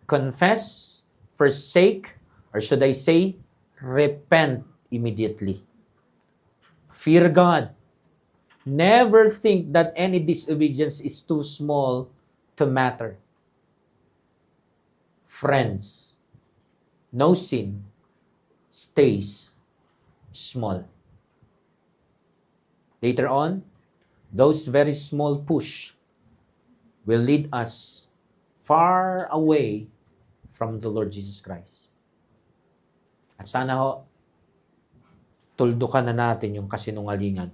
Confess, forsake, or should I say, repent immediately. Fear God. Never think that any disobedience is too small to matter. Friends, no sin stays small. Later on, those very small push will lead us far away from the Lord Jesus Christ. At sana tuldukan na natin yung kasinungalingan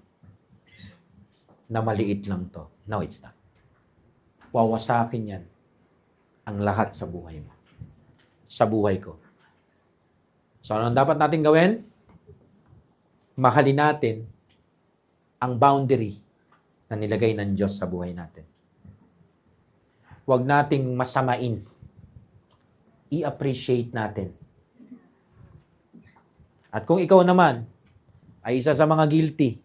na maliit lang to. No, it's not. Wawasakin yan ang lahat sa buhay mo. Sa buhay ko. So, ano dapat natin gawin? Mahalin natin ang boundary na nilagay ng Diyos sa buhay natin. Huwag nating masamain. I-appreciate natin. At kung ikaw naman ay isa sa mga guilty,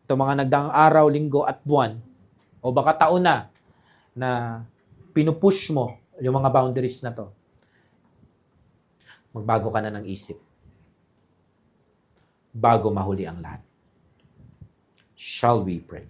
ito mga nagdaang araw, linggo at buwan, o baka taon na pinupush mo yung mga boundaries na to, magbago ka na ng isip. Bago mahuli ang lahat. Shall we pray?